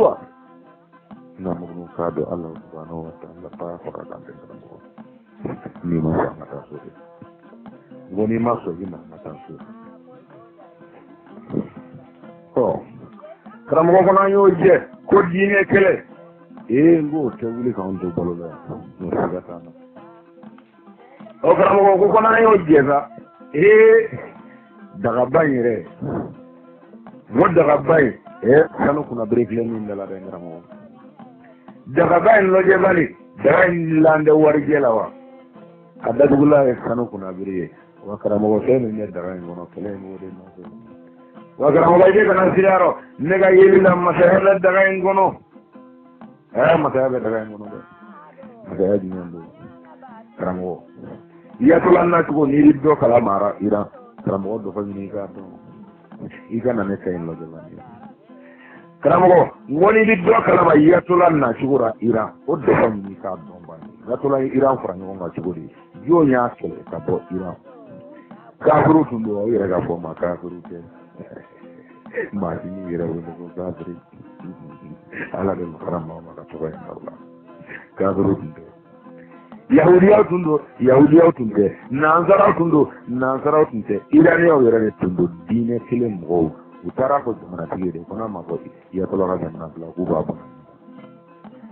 Namrud k'a dɔn Ala subhanahu wa ta'ala pa fara kan tɛ karamɔgɔ n'i ma sɔn an ka taa so dɛ n ko n'i ma sɔn i ma an ka taa so karamɔgɔ fana an y'o jɛ ko diinɛ kɛlɛ n k'o tɛ wuli k'anw to balo la yan n'o siga t'a la o karamɔgɔ ko fana an y'o jɛ sa dagaba in yɛrɛ n ko dagaba in sanu kunna bere filɛ min da la dɛ karamɔgɔ dagaba in lɔjɛ bali daga in dilan tɛ warijɛ la wa a datugula ye sanu kunna bere ye wa karamɔgɔ fɛn min bɛ daga in kɔnɔ kɛlɛ in b'o de nɔfɛ wa karamɔgɔ i kana sira rɔ ne ka yeli la masaya bɛ daga in kɔnɔ masaya bɛ daga in kɔnɔ dɛ masaya jumɛn don karamɔgɔ i yatola na cogo n'i bɛ dɔ kala mara Iran karamɔgɔ dɔ fɔ ɲini i k'a dɔn i ka na ne fɛ yen lɔjɛ bali karamɔgɔ n ko n'i bɛ dɔ kalama i yatola na cogo la Iran o dɔ fɔ ɲini i k'a dɔn bani yatola Iran fara ɲɔgɔn kan cogo di jɔn y'a kɛlɛ ka bɔ Iran kafiru tun don aw yɛrɛ ka fɔ ma kafiru tɛ maa si yɛrɛ wele ko kafiri ala de fara maa ma ka tɔgɔ in la kafiru tun tɛ yahudiyaw tun don yahudiyaw tun tɛ nansaraw tun don nansaraw tun tɛ iraniyaw yɛrɛ de tun don diinɛ kelen mɔgɔw u taara fɔ jamanatigi de ko n'a ma fɔ yatɔla ka jamana fila k'u b'a kɔnɔ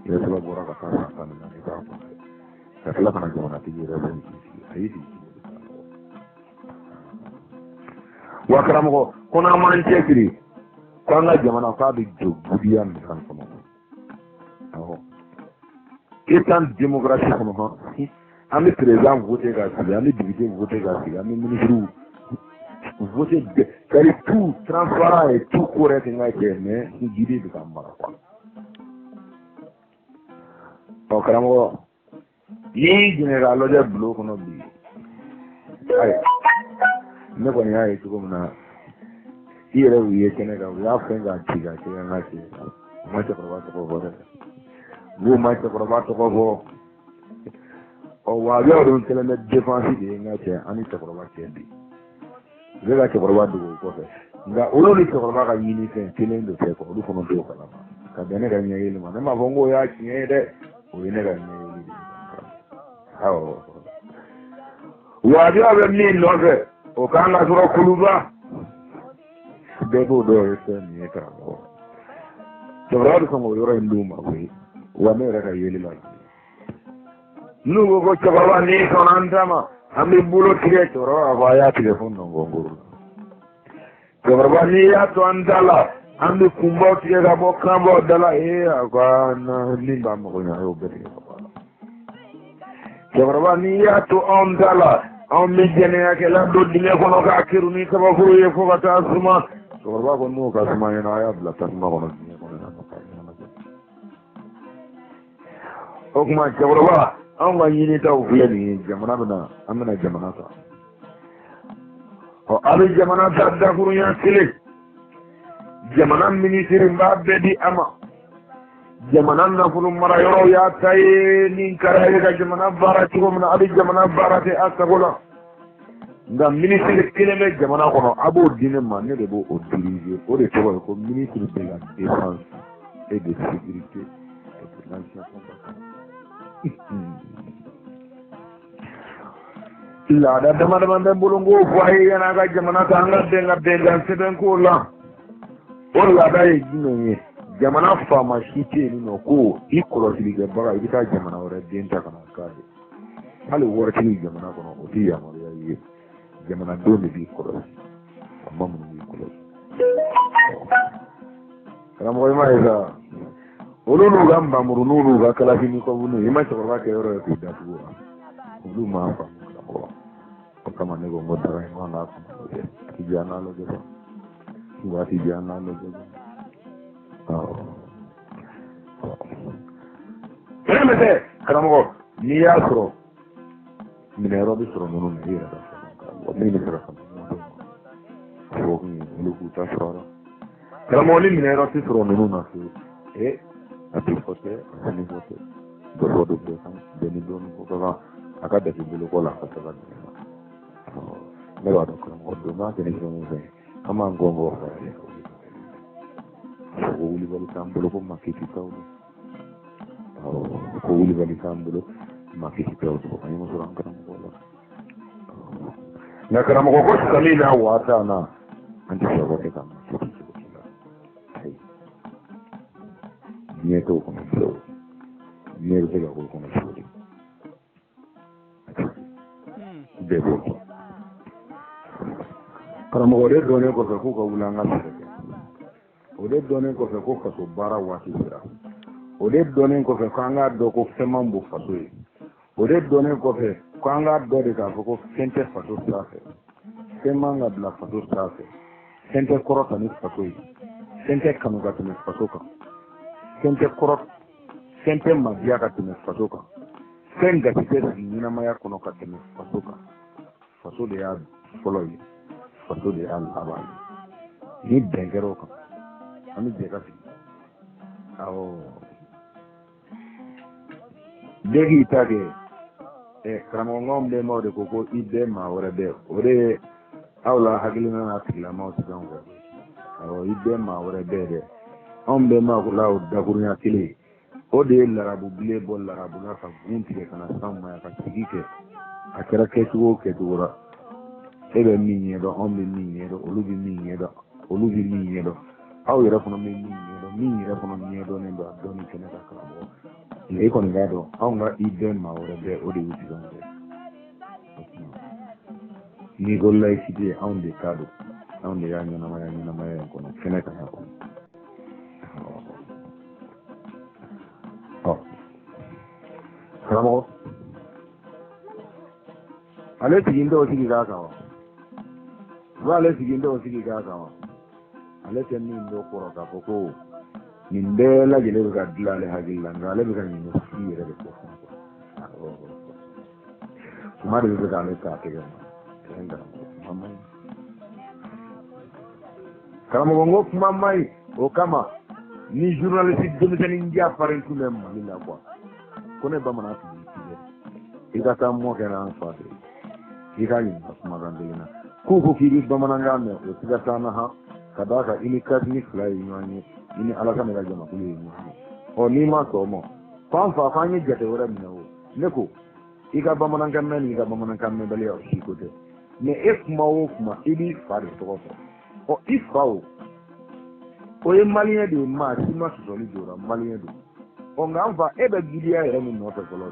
yatɔla bɔra ka taa san tan ni naani k'a kɔnɔ ka tila ka na jamanatigi yɛrɛ bɛ sigi a y'i sigi wa karamɔgɔ ko n'an m'an cɛsiri ko an ka jamana k'a bɛ jɔ budiya minɛn kɔnɔ awɔ étant démocratie kɔnɔ an bɛ président voté ka sigi an bɛ député voté ka sigi an bɛ ministre voté c'est-à-dire tout transparent et tout correct n ka kɛ mais jidi bɛ ka mara quoi ɔ karamɔgɔ n'i jiginna k'a lajɛ bulon kɔnɔ bi ayi ne kɔni y'a ye cogo min na i yɛrɛ y'u ye kɛnɛ kan u y'a fɛn k'a ci ka kɛ an ka ci u ma cɛkɔrɔba tɔgɔ fɔ dɛ n'u ma cɛkɔrɔba tɔgɔ fɔ wa yɔrɔ dun kɛlen bɛ défense de ye n ka cɛ an ni cɛkɔrɔba cɛ bi u bɛ ka cɛkɔrɔba dogo o kɔfɛ nka olu ni cɛkɔrɔba ka ɲini fɛn kelen de tɛ olu fana t'o kalama ka bɛn ne ka ɲɛyeli ma ne m'a fɔ n k'o y'a tiɲɛ ye dɛ o ye ne ka ɲɛyeli de ye awɔ wajibi bɛ min nɔfɛ o kan ka sɔrɔ kuluba bɛɛ b'o dɔn ye fɛn min ye karamɔgɔ cɛkɔrɔba bɛ sɔn k'o yɔrɔ in d'u ma koyi wa ne yɛrɛ ka yeli la n'u ko ko cɛkɔrɔba n'i sɔnna an ta ma an bɛ bolo tigɛ cɛkɔrɔba b'a fɔ a y'a tigɛ fo nɔngɔnkuru cɛkɔrɔba n'i y'a to an ta la an bɛ kunbaw tigɛ ka bɔ kanbaw da la a ko min b'a mago ɲa a y'o bɛɛ tigɛ ka bɔ a la cɛkɔrɔba n'i y'a to anw ta la an bɛ jɛnɛya kɛ la don dingɛ kɔnɔ k'a keri ni kabakuru ye fo ka taa suma cɛkɔrɔba ko n'o ka suma ɲɛna a y'a bila tasuma kɔnɔ dingɛ kɔnɔ o tuma cɛkɔrɔba anw ka ɲinitaw filɛ nin ye jamana bɛna an bɛna jamana ta a bɛ jamana ta dakurunya kelen jamana minisiri b'a bɛɛ di a ma jamana nafolo mara yɔrɔ y'a ta ye ni kɛra ye ka jamana baara cogo min na a bɛ jamana baara kɛ a sago la nka minisiri kelen bɛ jamana kɔnɔ a b'o di ne ma ne de b'o diriger o de tɔgɔ ye ko ministre de la défense et de sécurité et de l'ancien combattant laada dama dama bɛ n bolo n k'o fɔ a ye yan'a ka jamana ta an ka bɛn ka bɛnkan sɛbɛn k'o la o laada ye jumɛn ye jamana faama si tɛ yen nɔ ko i kɔlɔsilikɛbaga i bɛ taa jamana wɛrɛ den ta ka na k'a ye hali waritigi jamana kɔnɔ o tɛ yamaruya ye jamanadenw de b'i kɔlɔsi faama minnu b'i kɔlɔsi karamɔgɔ i m'a ye sa olu n'u ka nbamuru n'u ka kalafininkɔbu i ma cɛkɔrɔba kɛ yɔrɔ ye k'u datugu wa olu m'a faamu karamɔgɔ o kama ne ko n ko daga in ko an k'a faamu kɛ a ti diya n'a lajɛ sa waati diya n'a lajɛ fɛn tɛ karamɔgɔ n'i y'a sɔrɔ minɛyɔrɔ bɛ sɔrɔ minnu na i yɛrɛ ka karamɔgɔ min bɛ se ka faamu fɔ kun ye olu k'u ta sɔrɔ a la karamɔgɔ ni minɛyɔrɔ tɛ sɔrɔ minnu na so a tɛ fɔ tɛ a ni fɔ tɛ dɔ fɔ dɔ bɛɛ kan bɛɛ ni dɔɔnin fɔ ka kan a ka dati bolo kɔ la a ka se ka dɛmɛ ne b'a dɔn karamɔgɔ don n'a kɛ ni fɛn mun fɛ an b'an gɔngɔ fɔ a ye ko wulibali t'an bolo ko makisi taw don ko wulibali t'an bolo makisi taw don an ye muso an karamɔgɔ la nka karamɔgɔ ko sali n'a waata na an tɛ sɔrɔ kɛ ka makisi cogo la ayi diɲɛ t'o kɔnɔ fiyewu diɲɛ bɛ se ka k'o kɔnɔ cogo di bɛɛ b'o kɛ karamɔgɔ de dɔnnen kɔfɛ k'u ka wuli an ka sɛnɛ kɛ o de dɔnnen kɔfɛ ko faso baara waati sera o de dɔnnen kɔfɛ k'an k'a dɔn ko fɛn man bon faso ye o de dɔnnen kɔfɛ k'an k'a dɔn de k'a fɔ ko fɛn tɛ faso sira fɛ fɛn man ka bila faso sira fɛ fɛn tɛ kɔrɔta ni faso ye fɛn tɛ kanu ka tɛmɛ faso kan fɛn tɛ kɔrɔ fɛn tɛ madiya ka tɛmɛ faso kan fɛn gasi tɛ sigi ɲɛnamaya kɔnɔ ka tɛmɛ faso kan faso de y'a fɔlɔ ye faso de y'a laban ye ni bɛn kɛra o kan an bɛ jɛ ka sigi awɔ bɛɛ k'i ta kɛ karamɔgɔkanw bɛnbaw de ko i bɛɛ maa wɛrɛ bɛɛ o de ye aw la hakilina n'a tigilamaw tɛ anw fɛ awɔ i bɛɛ maa wɛrɛ bɛɛ dɛ anw bɛnbaw la o dakurunya kelen o de ye larabu bilen bɔ larabu la ka gun tigɛ ka na s'anw ma yan ka sigi kɛ a kɛra kɛcogo o kɛcogo la e bɛ min ɲɛdɔn anw bɛ min ɲɛdɔn olu bɛ min ɲɛdɔn olu bɛ min ɲɛdɔn aw yɛrɛ fana bɛ min ɲɛdɔn min yɛrɛ fana ɲɛdɔnnen don a dɔɔnin kɛnɛ ka karamɔgɔ e kɔni b'a dɔn anw ka i bɛɛ maa wɛrɛ bɛɛ o de y'u sigi anw fɛ n'i ko laïcité anw de ta don anw de y'a ɲɛnamaya in kɔnɔ kɛnɛ kan yan kɔnɔ karamɔgɔ ale sigin tɛ o sigi k'a kan wa ale sigin tɛ o sigi k'a kan wa ale tɛ min dɔ kɔrɔ k'a fɔ ko nin bɛɛ lajɛlen bɛ ka dilan ale hakili la nka ale bɛ ka ɲinɛ sigi yɛrɛ de kɔ tuma de bɛ se k'ale ta tɛgɛ ma karamɔgɔ n ko kuma man ɲi o kama ni journaliste denmisɛnnin jafari tun bɛ Mali la quoi ko ne bamanan tun b'i tigɛ i ka taa mɔ kɛra an fa de i ka ɲininka kumakan kelen na k'u ko k'i bɛ bamanankan mɛn o siga t'an na han ka d'a kan i ni kadini fila ye ɲɔgɔn ye i ni Alasani ka jamakulu ye ɲɔgɔn ye n'i ma sɔn o ma k'an fa k'an ye jate wɛrɛ minɛ o ne ko i ka bamanankan mɛn ni i ka bamanankan mɛnbaliya o si ko tɛ mais e kuma o kuma i b'i fa de tɔgɔ fɔ i fa o ye maliyɛn de ye maa si ma sɔsɔli jɔra maliyɛn don nka an fa e bɛ gidiya yɛrɛ min nɔfɛ fɔlɔ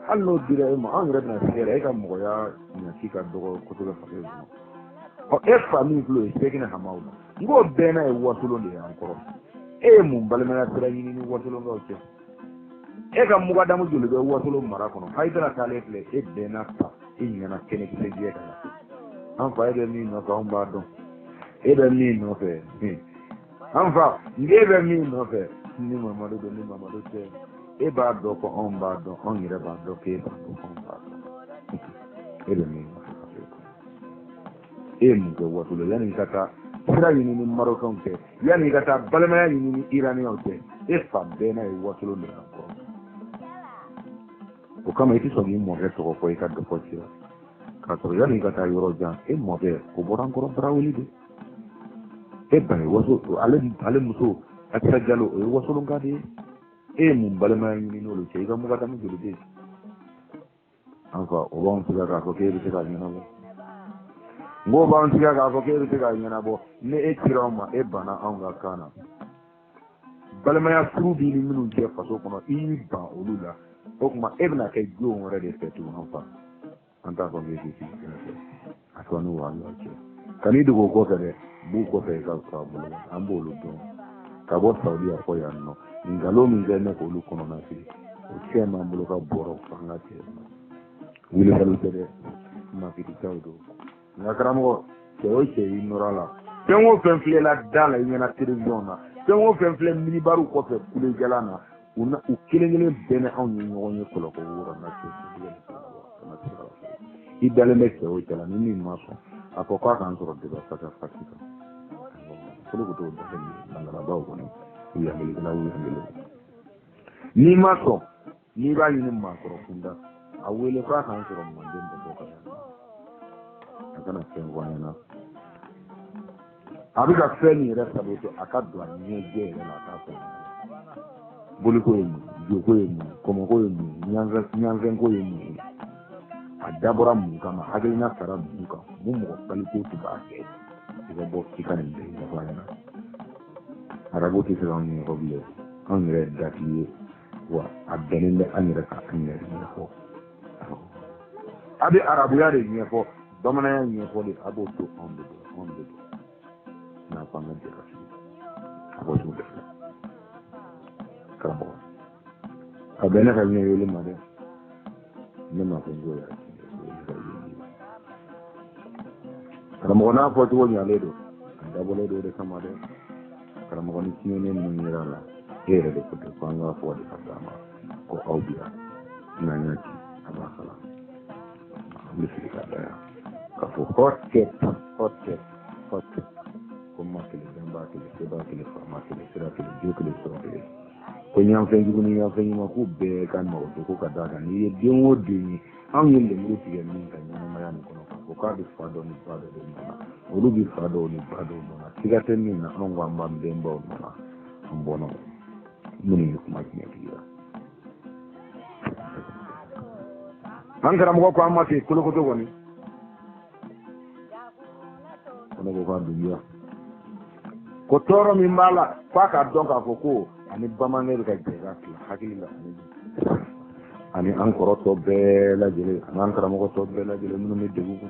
hali n'o dira e ma an yɛrɛ bɛna se yɛrɛ e ka mɔgɔya ɲɛci ka dɔgɔ kosɛbɛ faso in kɔnɔ e fa min filɛ o ye Sekine Hamaw la n k'o bɛɛ n'a ye wasolon de y'an kɔrɔ e ye mun balimaya sira ɲini ni wasolonkaw cɛ e ka mugadamu joli bɛ wasolon mara kɔnɔ Hayidara taalen filɛ e bɛɛ n'a fa ina kene ki je kana an fa ebe mi no ka on ba don ebe mi no fe an fa ngebe mi no fe ni mama do te e ba do ko on ba do on ire ba do ke ba do on ba do ebe mi no e mu ko wato le yani kata sira yini ni marokan ke yani kata balma yini ni iranian ke e fa bena e wato le ko o kama iti so ni mo re to ko e ka do ko sira ka to yani kata yoro jan e mo de ko boran ko brawli de e ba e wato ale muso akira jalo e wato lo ngade e mu balma yini no lo ke ga mu ga ta mu de anfa o ron sira ka ko ke bi ka ni no ngo ba on tiga ga ko ke tiga nyana bo ne e tiroma e bana an ga kana balma ya suru bi ni minu je faso kono i ba olula o kuma e bna ke go on re de fetu an fa anta ko ge ti aso no wa lo che kani du ko de bu ko fe ga ka bu an bo lu do ka bo saudi a ko ya no ngalo mi je ne ko lu kono na fi o che ma bu ka boro fa na che wile halu de ma fi ti tawdo nakaramo ke o che ignorala tengo fenfle la dala ina television na tengo fenfle mini baru ko fe kule jalana una u kilengele bene on ni wonye ko ko wura na che idale me ke o tela ni maso apoka kan toro de fata fatika ko ko to da na ba ko ni ya ngeli na wu ngeli ni maso ni ba ni ma ko funda awele ka kan toro mo den do ko kana sen wana abiga feni resta boto akadwa nyeje na tapo buliko yemu joko yemu komo ko yemu nyanza ko yemu adabora mu kama hagina sara mu ka mu mo baliko tuba ke ibo bo tikane de na wana araboti se on ko bile on re dati wa abenende anira ka anira ko abi arabu ya de ni ko domana ni ko de aboto on de na panga de kasi aboto de kabo abena ka ni yele mare ne ma ko ya kamo na ko to nya ledo da bole do de kama de kamo ni ni ni rala ere de ko panga fo de kama ko aubia na nyaki abakala misli kada ka fo hotte kuma ke le damba ke le seba ke le forma ke le sera ke le dio ke le so ke ko nyam fe nguni ya fe ma ku be kan mo to ko kada kan ni de wo de ni am ni le mu ti ya ni kan ni ma ya ni ko ko ka di fa do ni ba do ni na o lu bi fa do ni ba do na tiga ten ni na on wa mbam de mbo na on bono muni kuma ki ya Angara mo ko amati kulo ko to woni ono ko fa dunya ko toro mi mala fa ka donka ko ani bamane ga jega hakili la ani ankoro to be la jele angara mo ko to be la jele mun mi degu ko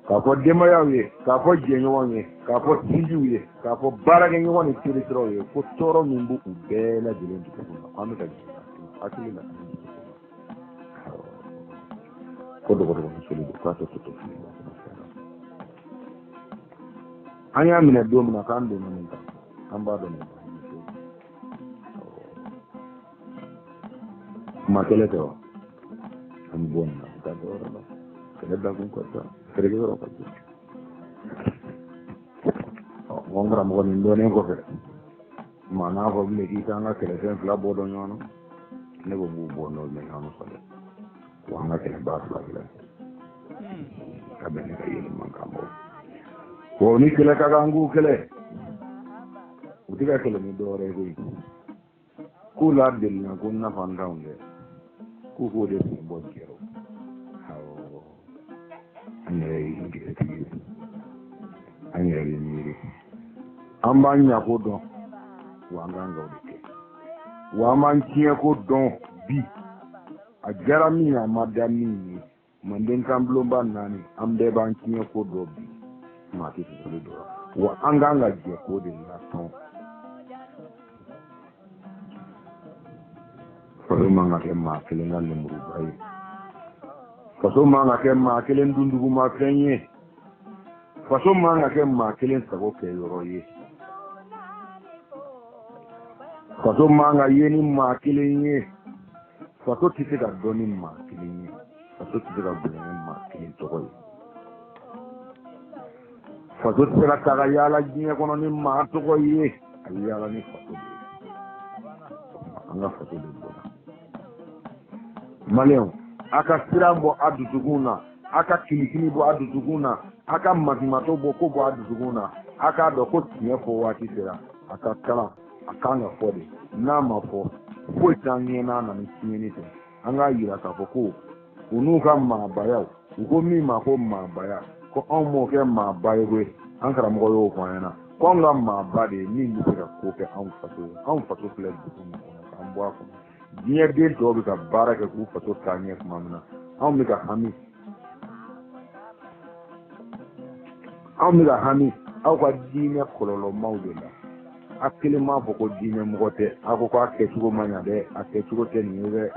ka ko dema yawe ka ko jenyo woni ka ko tinjuye ka ko barage ni woni tiri tro ye ko toro mi mbu be la jele ko ko ami ka hakili la kodo soli ko to anya mina do mina kan do min ta an ba do ne ma tele to an bon na ta do ro kele da kun ko ta kele ro ko ngongra mo ni do ne ko fe ma na ko le ki ta na kele sen fla bo do nyono ne go bu bo no me nyono so le wa nga kele ba fla kele ka be ne ka yele man ka mo ko ni kele ka gangu kele utiga kele mi do re go ku la del na ko na fan raunde ku ko de bo kero hawo ane ngi ti ane ri ni amba nya ko do wa nga ngo de wa man tie ko do bi a jarami ya madami ni manden kan blomba nani ambe ban tie ko do bi ma ti so do wa anga nga je ko de la ton ko ma nga ke ma kele nga le muru bai faso man ka kɛ maa kelen dunduguma fɛn ye faso man ka kɛ maa kelen sago kɛ yɔrɔ ye faso man ka ye ni maa kelen ye faso tɛ se ka dɔn ni maa kelen ye faso tɛ se ka bonya ni maa kelen tɔgɔ ye faso tɛ se ka taga yaala diɲɛ kɔnɔ ni maa tɔgɔ ye a bɛ yaala ni faso de ye an ka faso de bɔra maliyɛnw a ka sira bɔ a dusukun na a ka kilikili bɔ a dusukun na a ka makimatɔ bɔ ko bɔ a dusukun na a k'a dɔn ko tiɲɛ fɔ waati sera a ka kalan a kan ka fɔ de n'a ma fɔ foyi t'an ɲɛ n'a nana tiɲɛni tɛ an k'a yira k'a fɔ ko u n'u ka maabayaw u ko min ma ko maabaya ko anw m'o kɛ maaba ye koyi an karamɔgɔ y'o fɔ an ɲɛna ko anw ka maaba de ye min bɛ se ka ko kɛ anw faso ye anw faso filɛ dugu min kɔnɔ k'an bɔ a kɔnɔ diɲɛ den tɔw bɛ ka baara kɛ k'u faso taa ɲɛ tuma min na anw bɛ ka hami aw ka diinɛ kɔlɔlɔmaw de la a kelen m'a fɔ ko diinɛ mɔgɔ tɛ a ko k'a kɛcogo man ɲa dɛ a kɛcogo tɛ nin ye dɛ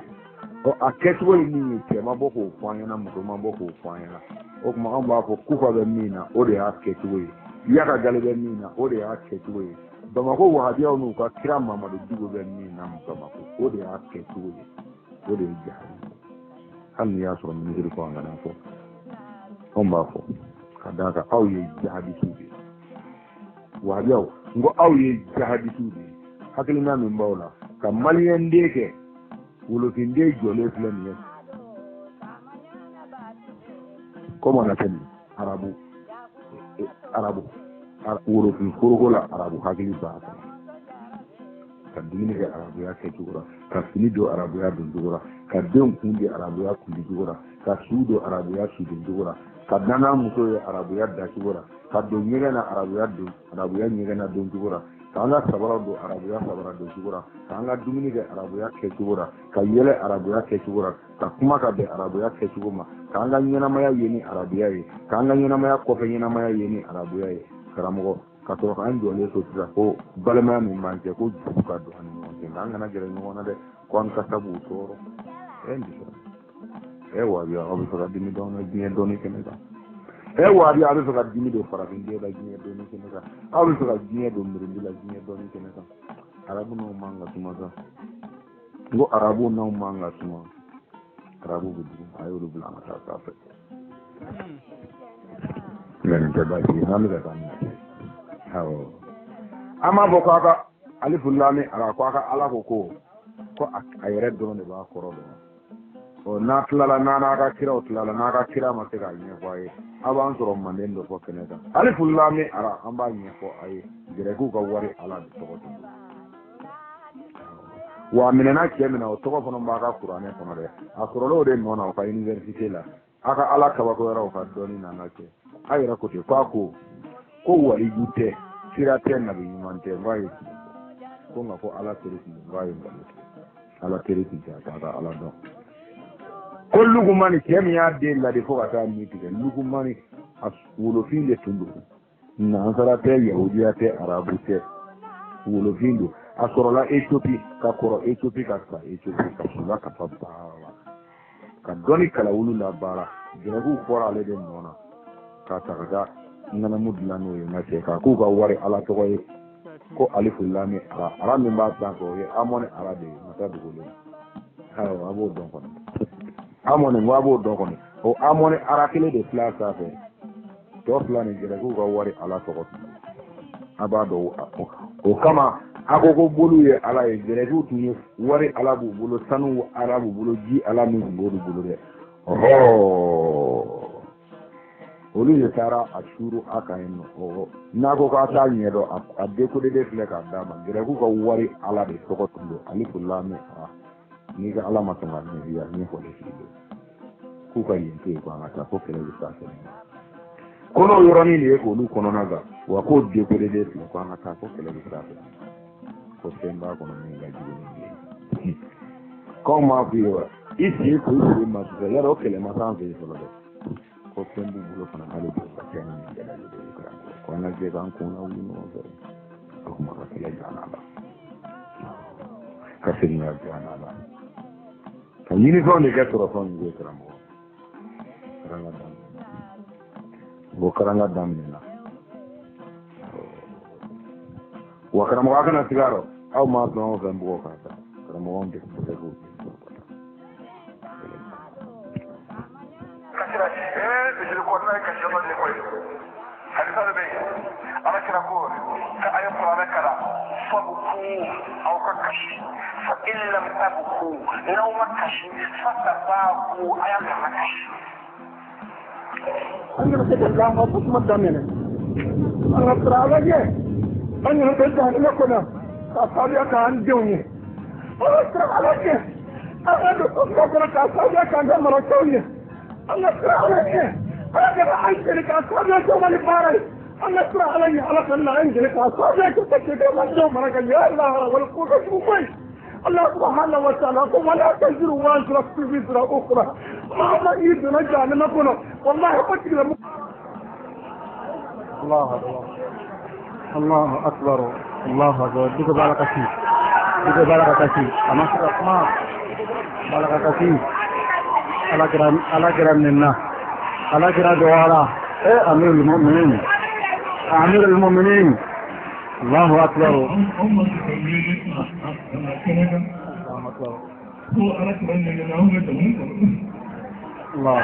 a kɛcogo ye min ye cɛ ma bɔ k'o fɔ an ɲɛna muso ma bɔ k'o fɔ an ɲɛna o tuma anw b'a fɔ kufa bɛ min na o de y'a kɛcogo ye yaka gale bɛ min na o de y'a kɛcogo ye Bamako wahabiyaw n'u ka kira Mamadu Dugu bɛ min na Bamako o de y'a kɛcogo ye o de ye jahili hali n'i y'a sɔrɔ minisiri ko an kana fɔ anw b'a fɔ ka d'a kan aw ye jahadisiw de ye wahabiyaw n ko aw ye jahadisiw de ye hakilina min b'aw la ka maliyɛnden kɛ wolofinden jɔlen filɛ nin ye comment on appelle arabu worofin foroko la arabu hakili b'a kɔnɔ ka dumuni kɛ arabuya kɛcogo la ka fini don arabuya don cogo la ka denw kun di arabuya kundi cogo la ka su don arabuya suden cogo la ka danna muso ye arabuya da cogo la ka don ɲɛgɛn na arabuya ɲɛgɛn na don cogo la k'an ka sabara don arabuya sabara don cogo la k'an ka dumuni kɛ arabuya kɛcogo la ka yɛlɛ arabuya kɛcogo la ka kuma ka bɛn arabuya kɛcogo ma k'an ka ɲɛnamaya ye ni arabuya ye k'an ka ɲɛnamaya kɔfɛ ɲɛnamaya ye ni arabuya ye karamɔgɔ ka sɔrɔ k'an jɔlen to sisan ko balimaya min b'an cɛ ko jugu ka don an ni ɲɔgɔn cɛ nka an kana gɛrɛ ɲɔgɔn na dɛ ko an kasa b'u tɔɔrɔ wahabiya aw bɛ fɛ ka dimi dɔn diɲɛ dɔɔni kɛnɛ kan wahabiya aw bɛ fɛ ka dimi don farafin la diɲɛ dɔɔni kɛnɛ kan aw bɛ fɛ ka diɲɛ don mirindi la diɲɛ dɔɔni kɛnɛ kan arabu n'aw man ka suma sa n ko arabu n'aw man ka suma arabu bɛ dugu a y'olu bila an ka taa sanfɛ nka nin tɛ baasi ye n'an bɛ ka taa nin fɛ awɔ an b'a fɔ k'a ka alifu laami ara ko a ka ala ko a yɛrɛ dɔrɔn de b'a kɔrɔ dɔn n'a tilala n'a ka kiraw tilala n'a ka kira ma se k'a ɲɛfɔ a ye a b'an sɔrɔ manden dɔ fɔ kɛnɛ kan alifu laami ara an b'a ɲɛfɔ a ye gɛrɛgiw ka wari ala de tɔgɔ tɛ wa a minɛna cɛ min na o tɔgɔ fana b'a ka kuranɛ kɔnɔ dɛ a sɔrɔla o de nɔ na o ka université la a ka ala kabako wɛrɛw ka dɔɔni n'an ka kɛ a yɛrɛ ko ten k'a ko waliju tɛ sira tɛ nabi ɲuman tɛ n b'a ye ko nka ko ala teri kun n b'a ye ala teri kun tɛ a t'a ka ala dɔn ko lugumani cɛ min y'a den ladi fo ka taa min tigɛ lugumani a wolofin de tun don nansara tɛ yahudiya tɛ arabu tɛ wolofin don a sɔrɔla Éthiopie ka kɔrɔ Éthiopie ka sa Éthiopie ka sula ka fa baara la ka dɔnni kalawulu la baara gɛrɛgiw fɔra ale de nɔ na k'a ta ka taa ŋanamu dilan n'o ye n ka cɛ k'a k'u ka wari ala tɔgɔ ye ko alifu laami ara min b'a sanfɛ o ye amɔni ara de ye masa dogolen ayiwa a b'o dɔn kɔni amɔni n ko a b'o dɔn kɔni o amɔni ara kelen de filɛ a sanfɛ tɔ fila nin gɛrɛgiw ka wari ala tɔgɔ a b'a dɔn o kama a ko bolu ye ala ye gɛrɛgiw tun ye wari ala b'u bolo sanu ala b'u bolo ji ala min tun b'olu bolo dɛ olu de taara a suru a kan yen nɔ n'a ko k'a t'a ɲɛdɔn a décodé filɛ k'a d'a ma gɛrɛgiw ka wari ala de tɔgɔ tun don alifu laami ara n'i ka ala ma sɔn ka ɲɛfiya ɲɛfɔli f'i ye k'u ka yen to yen ko an ka taa ko kɛlɛ bɛ s'a kɛnɛ ko n'o yɔrɔnin de ye k'olu kɔnɔna kan wa k'o décodé filɛ ko an ka taa ko kɛlɛ bɛ s'a kɛnɛ ko fɛn b'a kɔnɔ min ka jugu ni ye k'anw m'a f'i ye wa i sigi k'u sigi ma sisan yarɔ o kɛlɛ ma s'an fɛ yen fɔlɔ dɛ ko fɛn b'u bolo fana hali bi ka kɛ ni gɛlɛya de ye ko an ka jɛ k'an kun lawuli ɲɔgɔn fɛ o kuma ka kɛlɛ jɔ a la ka segin ka jɔ a la ka ɲinifɛnw de kɛ sɔrɔfɛnw ye karamɔgɔ bo karanga daminena wa karamɔgɔ kana sigaro aw ma fɛn o fɛn bugɔ k'a ta karamɔgɔ tɛ se k'o kasira bisiri kɔnɔna ye kasi dɔ de ko ye hadisa dɔ bɛ yen ala kira ko ka a ye kuranɛ kalan fabuku aw ka kasi fa in lam tabuku n'aw ma kasi fatabaku a y'a kana kasi. an kana se ka dilan ka kuma daminɛ an ka sira ala ɲɛ an kana kɛ jahanama kɔnɔ k'a sababuya k'an denw ye an ka sira ala ɲɛ an ka don so kɔnɔ k'a sababuya k'an ka marakɛw ye an ka sira ala ɲɛ ala kana an jeli k'a sababuya kɛ mali baara ye an ka sira ala ɲɛ ala kana an jeli k'a sababuya kɛ ka cɛ malidenw maraka ya lahara wala ko ka jugu koyi Allah subhanahu wa ta'ala ko wala taziru wazra wizra ukhra ma iduna jahannama kono wallahi ko tigla Allahu akbar Allahu akbar duka barakati amasra ma barakati ala kiran minna ala kiran dawara amirul mu'minin Allahu akbar Allah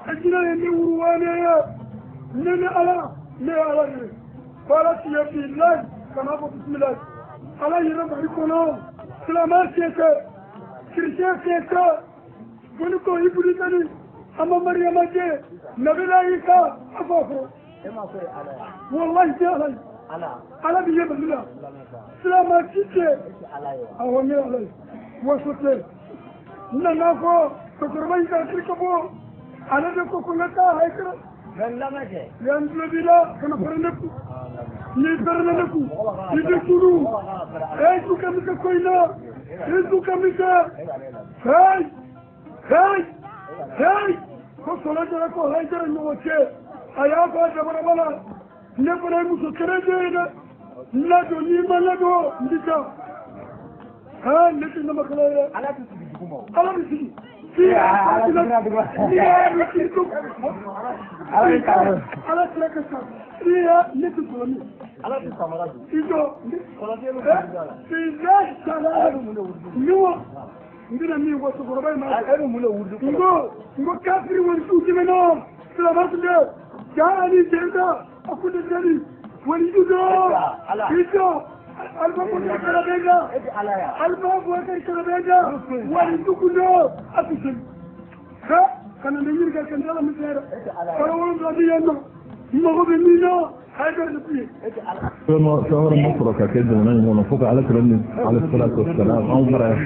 ajira ni urwane ya nene ala ne ala ne fala tiya billahi kana ko bismillah ala yira bari kono salama keke kirje keke buni ko ibudi tani amma maryama je nabila isa afofo wallahi ala ala biye bismillah salama kike awami ala wasote nana ko to kurban ka kirkabo ana da ko kun ka haikira yan bila kana farnaku ni farnaku ni dukuru tu kamika koina tu kamika hey ko solo jara ko haikira no wace aya ko da bana ne bana musu kereje da la do ni mala do ndika ha ne tin makala ala tu bi كان يرجع كان يلا مثله فلو رضينا ما بيننا هذا الشيء شهر مفرق كده ونفق على كلام على الصلاة والسلام أمر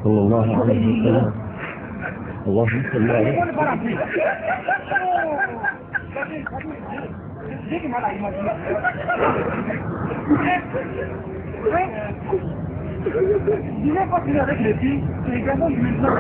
صلى الله عليه وسلم اللهم صل عليه il n'est pas fini avec les filles, c'est également du maintenant.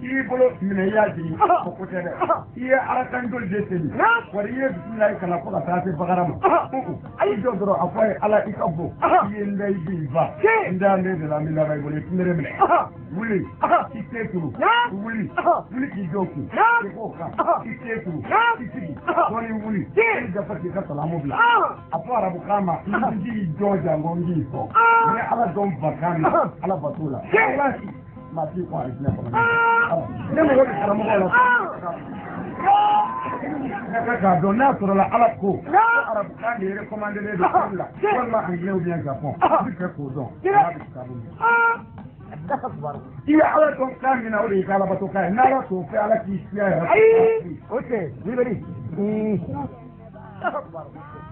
i bolo minɛ i y'a jigi o ko tɛ dɛ i ye ala kan joli de seli wari i ye bisimilayi kana fo ka taa se bagara ma a y'i jɔ dɔrɔn a fɔ a ye ala i ka bon i ye n da i b'i fa n da ne de la n bɛ laban i bolo i kunbere minɛ wuli i te turu wuli k'i jɔ kun i k'o kan i te turu i sigi dɔɔni wuli i dafa k'i ka salamu bila a fɔ arabukan ma n k'i jɔ jango n k'i fɔ ni ala dɔn bakan na ala bato la ma fi ko ari ne ko ne mo ko karamɔgɔ la ka dɔn n'a sɔrɔ la ala ko arabu kan de recommandé de la walima anglais ou bien japon bi fɛ k'o dɔn i ye ala dɔn kan min na o de ye k'ala bato kan ye n'ala t'o fɛ ala k'i siya yɛrɛ o tɛ liberi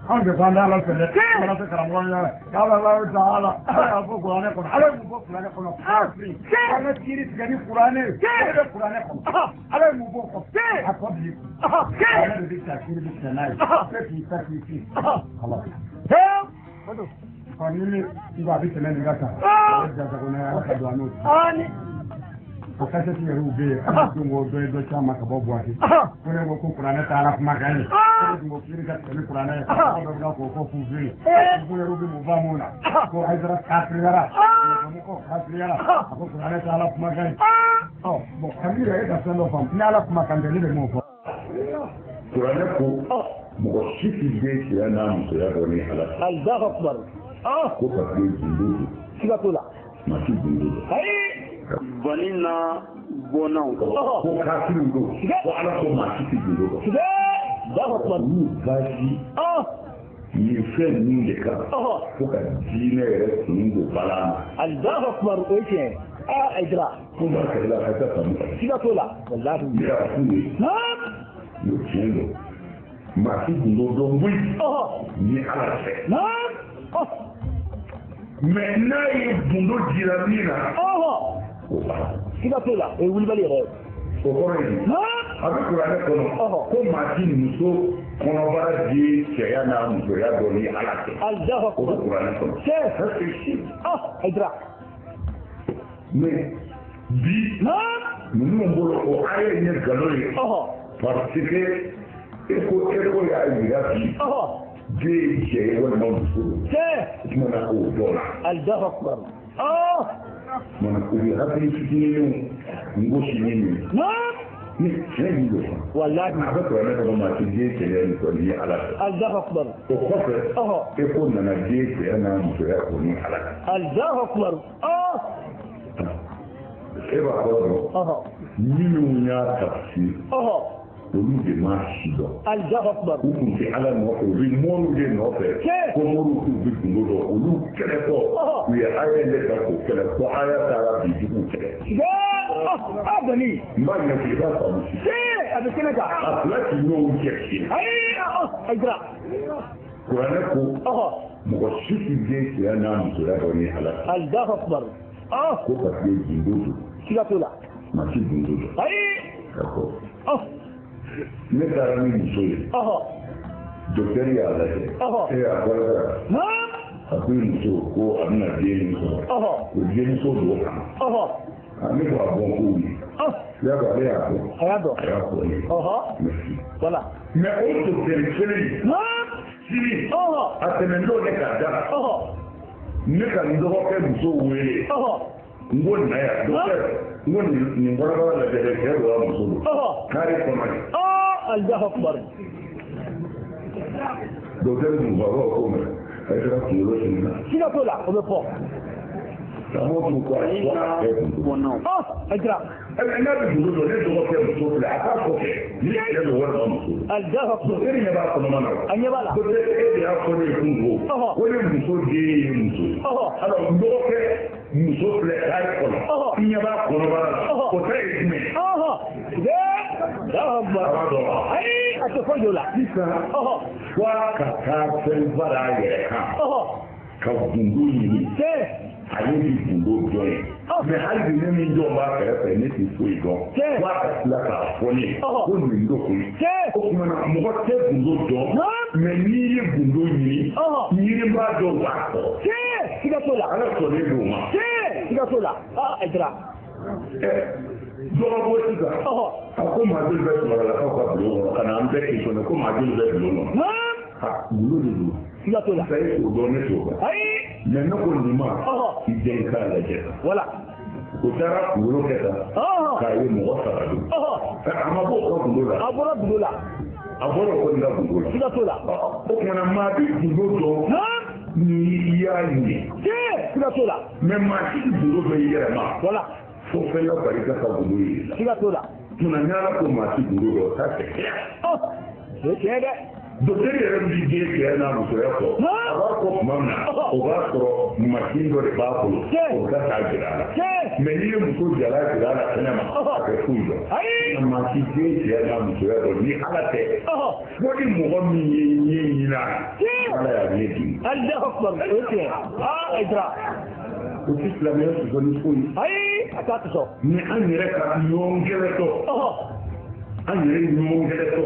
anw de b'an da ala fɛ dɛ ala tɛ karamɔgɔ ɲɛ ala la ta ala ala fɔ kuranɛ kɔnɔ ala ye mun fɔ kuranɛ kɔnɔ kafiri an ka kiiri tigɛ ni kuranɛ e bɛ kuranɛ kɔnɔ ala ye mun fɔ fɔ a tɔ bi ala de bɛ taa kiiri bɛ tigɛ n'a ye bɛɛ k'i ta k'i ci ala ɔ ni i b'a bɛ tɛmɛ nin ka kan o ye jasagonɛ ala ka don an n'o o kasɛti yɛrɛw bɛ yen an don ko dɔ ye dɔ caman ka bɔ buwaki ko ne ko kuranɛ tɛ ala kumakan ye ko ne ko kiiri ka tigɛ ni kuranɛ ye ko dɔ bɛ ka ko fufu ye fufu yɛrɛw bɛ mun ba mun na ko ayisara kafiriyara ko kafiriyara a ko kuranɛ tɛ ala kumakan ye ɔ bɔn kabi yɛrɛ e ka fɛn dɔ faamu ni ala kumakan tɛ ne bɛ m'o fɔ. kuranɛ ko mɔgɔ si tɛ den cɛya n'a musoya dɔ ni ala cɛ. Allahu akbar. ko paseke gundo don. siga t'o la. maa si gundo don. bɔnni na bɔnnaw. ko kafiriw don. ko ala ko maa si tɛ gundo don. Allahu akbar. olu baasi. nin fɛn ninnu de kan. fo ka diinɛ yɛrɛ kun don bala ma. Allahu akbar o ye tiɲɛ. Aïdara. ko maa kɛlɛ la a ka faamu. siga t'o la. walahi. ne y'a f'u ye. n'o tiɲɛ don. maa si gundo dɔn wuli. ni ala fɛ. mais n'a ye gundo jira min na. o b'a. siga t'o la o ye wulibali yɛrɛ ye. o kɔrɔ ye a bɛ kuranɛ kɔnɔ ko maa ti muso kɔnɔbara di cɛya n'a musoya dɔ ni ala cɛ. Allahu o bɛ akbar. kuranɛ kɔnɔ. Aïdara. mais bi ninnu bolo o aya in ye nkalon ye. parce que e ko y'a yira bi. den ye cɛ ye walima muso don. o tumana o dɔ la. Allahu akbar. mana o bɛ hakili fitininw gosi ni nin. ni tiɲɛ y'i don. wallahi. a bɛ kuranɛ kɔnɔ maa ti den cɛya ni kɔni ye ala cɛ. Allahu akbar. o kɔfɛ e ko nana den cɛya n'a musoya o ni ala cɛ. Allahu akbar. e b'a kɔrɔ dɔn minnu y'a tafsir olu de ma si dɔn. Allahu akbar. u tun tɛ ala nɔfɛ u bɛ mɔriw de nɔfɛ ko mɔriw t'u bɛ gundo dɔn olu kɛlɛtɔ u ye aya in de ta k'o kɛlɛ ko aya taara bi jugu kɛlɛ. Bani. n b'a ɲɛfɔ i b'a faamu sisan. a bɛ kɛnɛ kan. a fila ti ɲɔgɔn cɛ si. Aïdara. kuranɛ ko mɔgɔ si tɛ den cɛya n'a musoya dɔn ni ala cɛ. Allahu akbar. ko paseke gundo don. siga t'o la. maa si gundo dɔn. d'accord. ne taara ni muso ye. docteur y'a lajɛ. e y'a fɔra a ko muso ko a bɛna den min sɔrɔ. o denmuso don kan. ne ko a bɔ k'o ye. yaba ale y'a fɔ. a y'a dɔn. a y'a fɔ ye. merci. voilà. mais o docteur kelen sini a tɛmɛntɔ ne ka da. ne ka n dɔgɔkɛ muso wele. n ko na yan docteur n ko nin kɔrɔbara lajɛ dɛ cɛ dɔ y'a muso don. k'ale kɔnɔ ye. Allahu akbar. docteur dun b'a fɔ ko mɛ a ye ka kunkolo sini na. siga t'o la o bɛ fɔ. karamɔgɔ tun ko a ye ko a kɛ kunkolo. Aïdara. n'a bɛ dugu dɔn ne dɔgɔkɛ muso filɛ a k'a fɔ kɛ ni cɛ don walima muso. Allahu akbar. e ɲɛ b'a kɔnɔna na wa. a ɲɛ b'a la. ko e de y'a fɔ ne ye kungo. ko ne muso den ye muso ye. alors dɔgɔkɛ muso filɛ k'a ye kɔnɔ. i ɲɛ b'a kɔnɔbara la. o ta ye jumɛn. Allahu akbar. ayi a tɛ foyi d'o la. sisan f'a ka taa fɛn fara a yɛrɛ kan. ka gundo ɲini. a ye bi gundo dɔn ye. mais hali bi ne min dɔn b'a kɛrɛfɛ ne tɛ foyi dɔn. f'a ka tila k'a fɔ ne ye ko nin don koyi. o tuma na mɔgɔ tɛ gundo dɔn. mais n'i ye gundo ɲini. ɲinibaa dɔw b'a sɔrɔ. siga t'o la. ala sɔnnen don o ma. siga t'o la. Aïdara. dɔgɔ bɔ sisan. a ko maa joli bɛ tubabalakaw ka bulon kɔnɔ ka na an bɛɛ questionné ko maa joli bɛ bulon kɔnɔ. gundo de don. siga t'o la. ça ye o dɔn ne t'o dɔn. mais ne ko nin ma i den k'a lajɛ. voilà. o taara kunkolo kɛ tan. k'a ye mɔgɔ saba don. a ma bɔ o ka gundo la. a bɔra gundo la. a bɔra o kɔni ka gundo la. siga t'o la. o kumana maa bɛ gundo dɔn. ni i y'a ɲɛ. siga t'o la. mais maa si gundo bɛ yɛrɛ ma. voilà. fo fɛn ka bari ka gundo ye la. siga t'o la. tuma ni ala ko maa si gundo dɔn o t'a tɛ kɛ. o ye tiɲɛ dɛ. dɔkitɛri yɛrɛ bɛ den kɛ n'a musoya fɔ a b'a fɔ tuma min na o b'a sɔrɔ masin dɔ de b'a bolo o bɛ taa jira a la mɛ n'i ye muso jala jira a la kɛnɛ ma a bɛ foyi dɔn a ma si den kɛ n'a musoya dɔn ni ala tɛ fo ni mɔgɔ min ye ɲɛ ɲina ala y'a ɲɛ di. Alahu Akbar o tiɲɛ Aïdara. O tɛ silamɛya sɔsɔ ni foyi. Ayi a t'a sɔsɔ. ni an yɛrɛ ka ɲɔgɔn gɛrɛ tɔ an yɛrɛ ɲɔgɔn gɛrɛ tɔ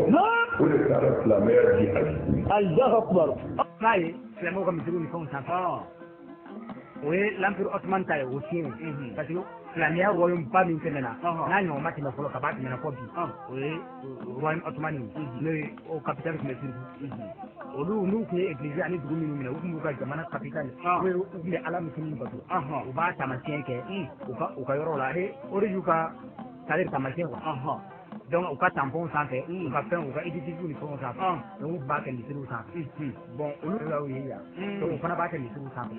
o de taara silamɛya di a dugu. Alahu Akbar. n'a ye silamɛw ka misiriw ni fɛnw sanfɛ o ye l'empire ottoman ta ye o tiɲɛ parce que silamɛya royaume ba min tɛmɛna n'a ɲɔgɔn ma tɛmɛ fɔlɔ ka b'a tɛmɛna fɔ bi o ye royaume ottoman n'o ye o capitale tun bɛ Turku olu n'u tun ye église ani dugu minnu minɛ u tun b'u ka jamana capitale u tun bɛ ala musonin bato u b'a taamasiyɛn kɛ u ka yɔrɔ la o de y'u ka c'est-à-dire taamasiyɛn quoi donc u ka tampon sanfɛ u ka fɛn u ka édifices ni fɛnw sanfɛ donc u b'a kɛ misiriw sanfɛ bon olu y'aw ye yan donc u fana b'a kɛ misiriw sanfɛ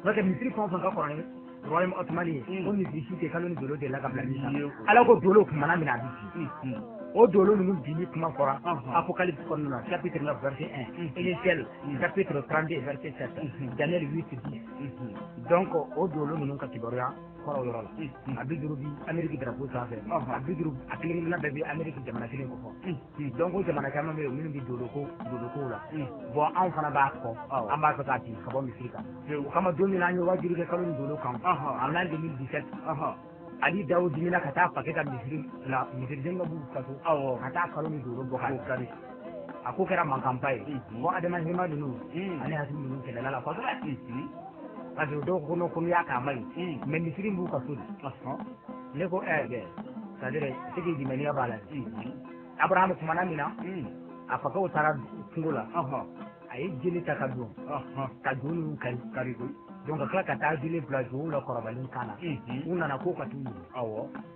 n'o tɛ misiri fɛn o fɛn ka kɔrɔ ni royaume ottoman ye o misiri si tɛ kalo ni dolo de la ka bila min sanfɛ ala ko dolo kumana min a bɛ ci o dolo ninnu bili kuma fɔra apocalypse kɔnɔna na chapitre 9 verset 1 Ézéchiel chapitre 32 verset 7 Daniel 8:10 donc o dolo ninnu ka kibaruya kɔrɔ yɔrɔ la a bi duuru bi Amérique drapeau sanfɛ a bi duuru a kelen-kelenna bɛɛ bi Amérique jamana kelen ko fɔ donc o jamana caman bɛ yen minnu bɛ dolokow la bon anw fana b'a kɔ an b'a fɛ k'a ci ka bɔ misiri kan o kama don min na an ye wajibi kɛ kalo ni dolo kan en l'an 2017 Ali Dawu dimina ka taa paquet ka misiri ka b'u kaso ka taa kalo ni dolo bɔ k'o kari a ko kɛra mankanba ye bon adamadenya ninnu ani hakili ninnu kɛlɛla la kosɛbɛ parce que dɔw ko ko y'a k'a ma ɲi mais misiri b'u ka so de ne ko c'est-à-dire c'est que dimaniya b'a la Abraham tumana min na a fakɛw taara kungo la a ye jeli ta ka don ka joli ninnu kari donc ka tila ka taa jeli bila jow la kɔrɔbalen kan na u nana ko ka t'u ɲini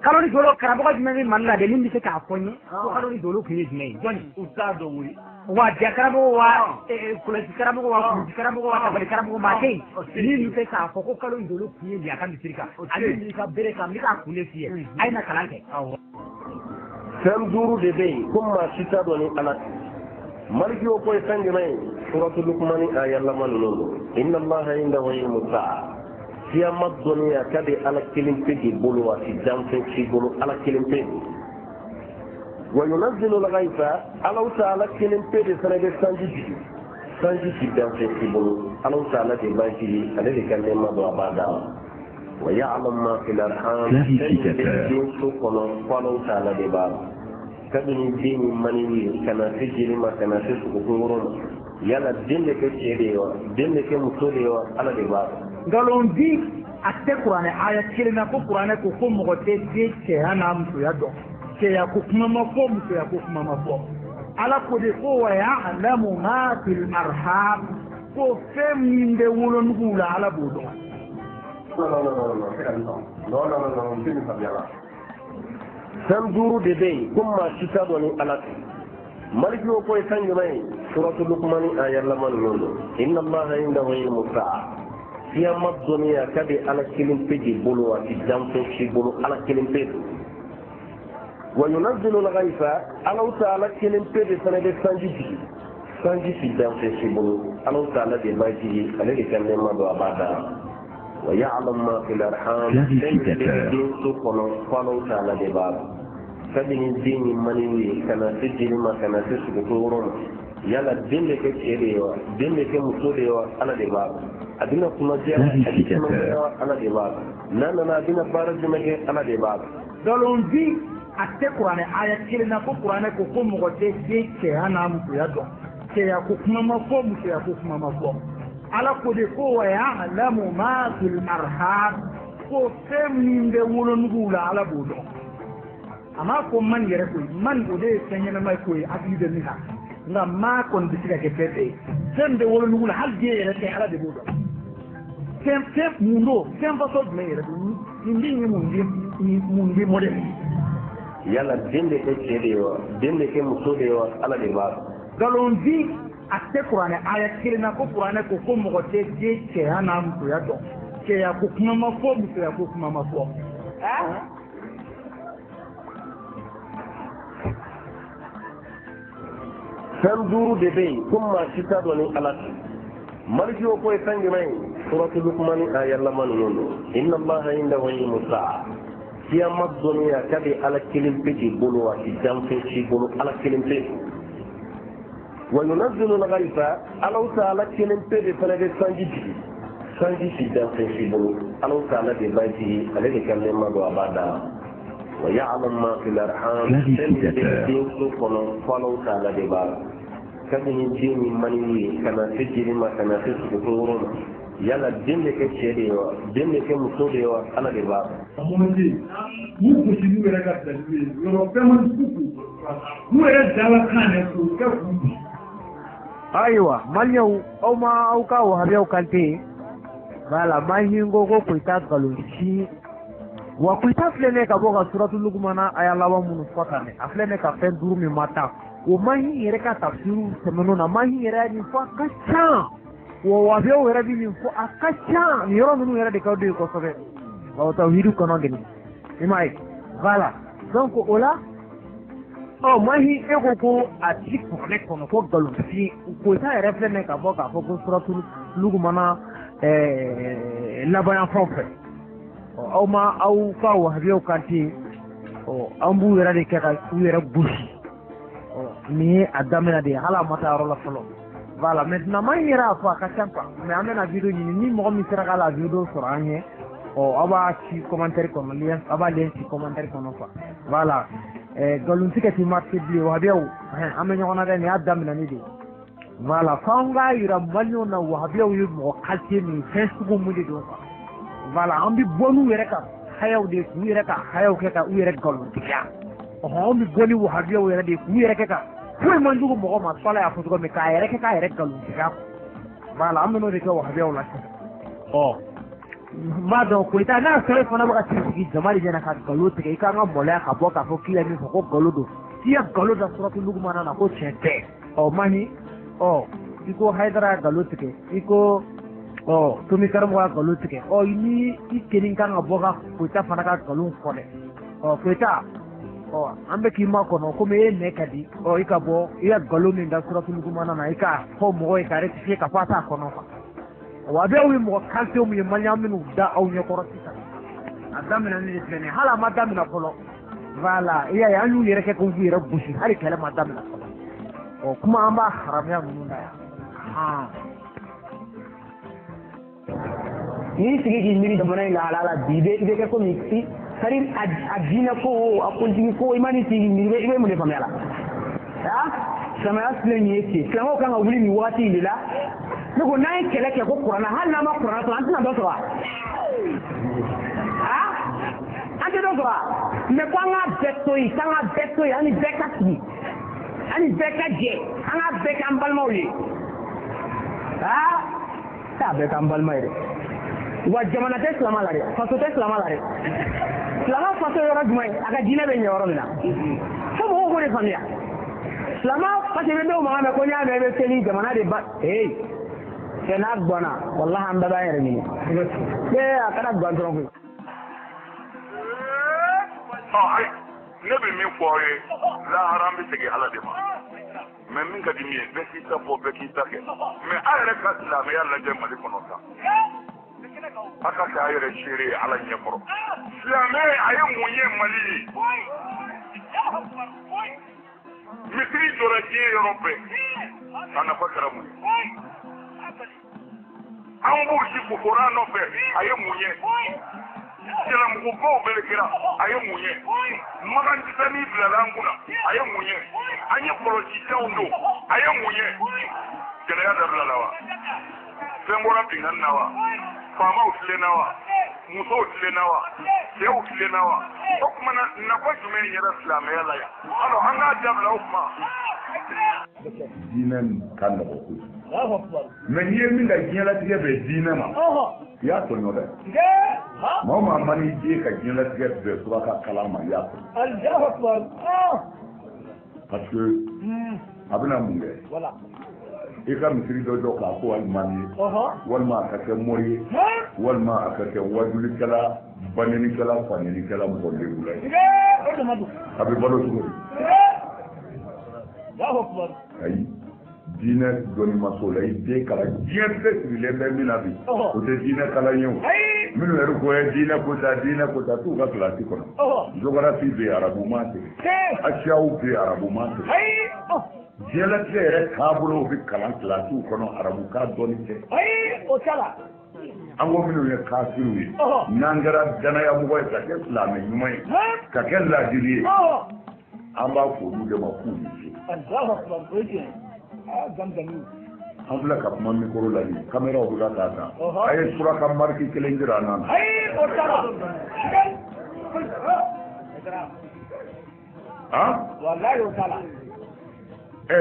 kalo ni dolo karamɔgɔ jumɛn bɛ Mali la de min bɛ se k'a fɔ n ye ko kalo ni dolo kun ye jumɛn ye jɔnni u t'a dɔn wuli wa ja karamɔgɔ wa kɔlɔsi karamɔgɔ wa kulusi karamɔgɔ wa tabali karamɔgɔ maa tɛ yen min bɛ se k'a fɔ ko kalo ni dolo kun ye nin a ka misiri kan ale b'i ka bere kan n bɛ k'a kun de f'i ye a ye na kalan kɛ. fɛn duuru de bɛ yen ko maa si t'a dɔn ni ala tɛ maliki o ko ye fɛn jumɛn ye suratul Luqman aya laban ninnu don inna allaha indahu ilmu sa'a kiyama dɔnniya k'a bɛ ala kelen pe de bolo a ti danfɛn si bolo ala kelen pe wa yunazzilu al-ghaytha ala ta'ala kelen pe de fana bɛ sanji ti danfɛn si bolo ala ta'ala de b'a jigi ale de ka nɛɛma don a b'a d'a ma wa ya'lamu ma fil arham den so kɔnɔ ko ala ta'ala de b'a la kabini den ni mani ye kana se jeli ma kana se sogokungoro ma yala den de kɛ cɛ de ye wa den de kɛ muso de ye wa ala de b'a la. nkalon di a tɛ kuranɛ aya kelen na ko kuranɛ ko mɔgɔ tɛ den cɛya n'a musoya dɔn cɛya ko kuma ma fɔ musoya ko kuma ma fɔ ala ko de ko wa ya'lamu ma fil arham ko fɛn min bɛ wolonuguw la ala b'o dɔn. fɛn duuru de bɛ yen ko maa si t'a dɔn ni ala tɛ maliki o ko ye fɛn jumɛn ye suratul Luqman aya laban ninnu don inna allaha indahu ilmu sa'a kiyama dɔnniya k'a bɛ ala kelen pe de bolo a ti danfɛn si bolo ala kelen pe don wa yunazzilu al-ghaytha ala ta'ala kelen pe de fana bɛ sanji ti danfɛn si bolo ala ta'ala de b'a jigi ale de ka nɛɛma don a b'a da wa ya'lamu ma fil arham den so kɔnɔ ko ala ta'ala de b'a la kabini den ni mani ye kana se jeli ma kana se sogokungoro ma yala den de kɛ cɛ de ye wa den de kɛ muso de ye wa ala de b'a la a bɛna kunadiya a bɛ kɛ wa ala de b'a la n'a nana a bɛna baara jumɛn kɛ ala de b'a la. nkalon di a tɛ kuranɛ aya kelen na ko kuranɛ ko mɔgɔ tɛ den cɛya n'a musoya dɔn cɛya ko kuma ma fɔ musoya ko kuma ma fɔ ala ko de ko wa ya'lamu ma fil arham ko fɛn min bɛ wolonuguw la ala b'o dɔn a m'a fɔ man yɛrɛ koyi man o de ye fɛn ɲɛnama ye koyi hakili bɛ min na nka maa kɔni bɛ se ka kɛ fɛn bɛɛ ye fɛn bɛ wolonugu la hali den yɛrɛ tɛ ala de b'o dɔn fɛn mun don fɛn fasɔ jumɛn yɛrɛ don nin den ye mun di mɔdɛli yala den de kɛ cɛ de ye wa den de kɛ muso de ye wa ala de b'a la. nkalon di a tɛ kuranɛ aya kelen na ko kuranɛ ko mɔgɔ tɛ den cɛya n'a musoya dɔn cɛya ko kuma ma fɔ musoya ko kuma ma fɔ. fɛn duuru de bɛ yen ko maa si t'a dɔn ni ala tɛ maliki o ko ye fɛn jumɛn ye suratu lukumani ayɛlama ninnu don inna allaha indahu ilmu saa kiyama dɔnniya k'a bɛ ala kelen pe de bolo a ti danfɛn si bolo ala kelen pe wa yunazzilu al-ghaytha alaw ta'ala kelen pe de fana bɛ sanji jigi sanji si danfɛn si bolo alaw ta'ala de b'a jigi ale de ka nɛɛma don a b'a da wa ya'lamu ma fil arham fɛn min bɛ denso kɔnɔ fo alaw ta'ala de b'a la kabini den min mani ye ka na se jeli ma ka na se sugukungoro ma yala den bɛ kɛ cɛ de ye wa den bɛ kɛ muso de ye wa ala de b'a la. Amɔnde n'u gosi n'u yɛrɛ ka dalilu ye yɔrɔ bɛɛ man jugu n'u yɛrɛ dala kan yɛrɛ k'u kɛ k'u bi. Ayiwa maliyɛnw aw ma aw ka wahabiyaw kante wala mahin ko Koyita nkalon si wa Koyita filɛ ne ka bɔ ka suratu lukumana aya laban minnu fɔ tan a filɛ ne ka fɛn duuru min ma ta o mahin yɛrɛ ka tafsiru tɛmɛnenw na mahin yɛrɛ nin fɔ a ka ca wa wahabiyaw yɛrɛ bɛ nin fɔ a ka ca nin yɔrɔ ninnu yɛrɛ de ka d'u ye kosɛbɛ wa tawhidu kɔnɔ gini i m'a ye voilà donc o la mahi e ko ko a ti kuranɛ kɔnɔ ko nkalonti Koyita yɛrɛ filɛ ne ka bɔ k'a fɔ ko suratu lukumana laban fɛn fɛ aw ma aw ka wahabiyaw kante an b'u yɛrɛ de kɛ ka u yɛrɛ gosi nin ye a daminɛ de ye hali a ma taa yɔrɔ la fɔlɔ voilà maintenant man yɛrɛ a fɔ a ka ca quoi mais an bɛna video ɲini ni mɔgɔ min sera k'a la video sɔrɔ an ye aw b'a ci commentaire kɔnɔ aw b'a lien ci commentaire kɔnɔ quoi voilà nkalonti kɛ ti marché bilen wahabiyaw an bɛ ɲɔgɔn na dɛ nin y'a daminɛni de ye voilà f'an k'a yira maliyɛnw na wahabiyaw ye mɔgɔ qualité min fɛn sugu mun de don quoi voilà an bɛ bɔ n'u yɛrɛ ka hayaw de k'u yɛrɛ ka hayaw kɛ ka u yɛrɛ nkalontigiya an bɛ bɔ ni wahabiyaw yɛrɛ de k'u yɛrɛ kɛ ka foyi man jugu mɔgɔ ma Fala y'a fɔ cogo min k'a yɛrɛ kɛ k'a yɛrɛ nkalontigiya voilà an bɛ n'o de kɛ wahabiyaw la sisan n b'a dɔn Koyita n'a sɔrɔ fana bɛ ka t'i sigi jama de ɲɛna ka nkalon tigɛ i k'an ka maloya ka bɔ k'a fɔ k'i ye min fɔ ko nkalon don k'i ye nkalon da suratu lukumana na ko tiɲɛ tɛ mahi i ko Hayidara ya nkalon tigɛ i ko Tomi karamɔgɔ ya nkalon tigɛ ni i kelen kan ka bɔ ka Koyita fana ka nkalon fɔ dɛ Koyita an bɛ k'i ma kɔnɔ komi e nɛ ka di i ka bɔ i ka nkalon min da suratu lukumana na i ka fɔ mɔgɔ ye ka rectifier ka fɔ a t'a kɔnɔ quoi wahabiyaw ye mɔgɔ qualité min ye maliyɛn minnu da aw ɲɛkɔrɔ sisan a daminɛni de filɛ nin ye hali a ma daminɛ fɔlɔ voilà i y'a ye an y'u yɛrɛ kɛ k'u yɛrɛ gosi hali kɛlɛ ma daminɛ fɔlɔ kuma an b'a haramuya ninnu da yan n'i sigi k'i miiri jamana in lahalaya la bi i bɛ kɛ komi c'est-à-dire a diinɛ ko a politique ko i ma n'i sigi k'i miiri i bɛ mun de faamuya la silamɛya filɛ nin ye ten silamɛw kan ka wuli nin wagati in de la ne ko n'an ye kɛlɛ kɛ ko kuranna hali n'an ma kuranna sɔrɔ an tɛna dɔ sɔrɔ an tɛ dɔ sɔrɔ mais ko an k'a bɛɛ to yen k'an ka bɛɛ to yen an ni bɛɛ ka sigi an ni bɛɛ ka jɛ an k'a bɛɛ kɛ an balimaw ye k'a bɛɛ k'an balima ye dɛ wa jamana tɛ silama la dɛ faso tɛ silama la dɛ silama faso yɔrɔ jumɛn a ka diinɛ bɛ ɲɛ yɔrɔ min na fo mɔgɔw k'o de faamuya silama parce que i bɛ dɔw mankan mɛn ko n'i y'a mɛn i bɛ seli jamana de ba cɛ n'a ganna walahi an bɛɛ b'an yɛrɛ ɲini a kana gan dɔrɔn koyi. ne bɛ min fɔ aw ye lahara an bɛ segin ala de ma mais min ka di min ye bɛɛ k'i ta fɔ bɛɛ k'i ta kɛ mais a yɛrɛ ka silamɛya lajɛ Mali kɔnɔ sa a ka kɛ a yɛrɛ seere ye ala ɲɛkɔrɔ silamɛ a ye mun ye Mali ye misiri jɔra diɲɛ yɔrɔ bɛɛ a nafa kɛra mun ye an b'u si kokora nɔfɛ a ye mun ye cɛlamugubaw bɛɛ kɛra a ye mun ye magantisani bilala an kunna a ye mun ye an ye kɔlɔsijanw don a ye mun ye gɛlɛya dabila la wa fɛn bɔra binkanni na wa faamaw tilenna wa musow tilenna wa cɛw tilenna wa o kumana nafa jumɛn yɛrɛ silamɛya la yan alors an k'a dabila o kuma diinɛ ka nɔgɔ koyi mais n'i ye min ka diɲɛlatigɛ bɛn diinɛ ma i y'a tɔɲɔ dɛ maa o maa ma n'i den ka diɲɛlatigɛ bɛn suraka kalan ma i y'a tɔɲɔ parce que a bɛna mun kɛ i ka misiri dɔ jɔ k'a ko alimami ye walima a ka kɛ mori ye walima a ka kɛ wajulikɛla banɛnikɛla fanɛnikɛla mɔgɔ legula ye a bɛ balo cogo di ayi diinɛ dɔnnimaso la i den kalan diɲɛ bɛɛ sigilen bɛ min na bi o tɛ diinɛ kalan ye o minnu yɛrɛ ko ye diinɛ ko ta t'u ka kilasi kɔnɔ géographie bɛ yen arabu ma tigɛ asiyaw bɛ yen arabu ma tigɛ diɲɛlatigɛ yɛrɛ taabolow bɛ kalan kilasiw kɔnɔ arabu ka dɔnni tɛ an ko minnu ye kafiriw ye n'an kɛra danayamɔgɔ ye ka kɛ silamɛ ɲuman ye ka kɛ laadiri ye an b'a fɔ olu de ma k'u ni ce an filɛ ka kuma mikoro la nin kameraw bɛ ka taa kan a ye suraka mariki kelen jira an na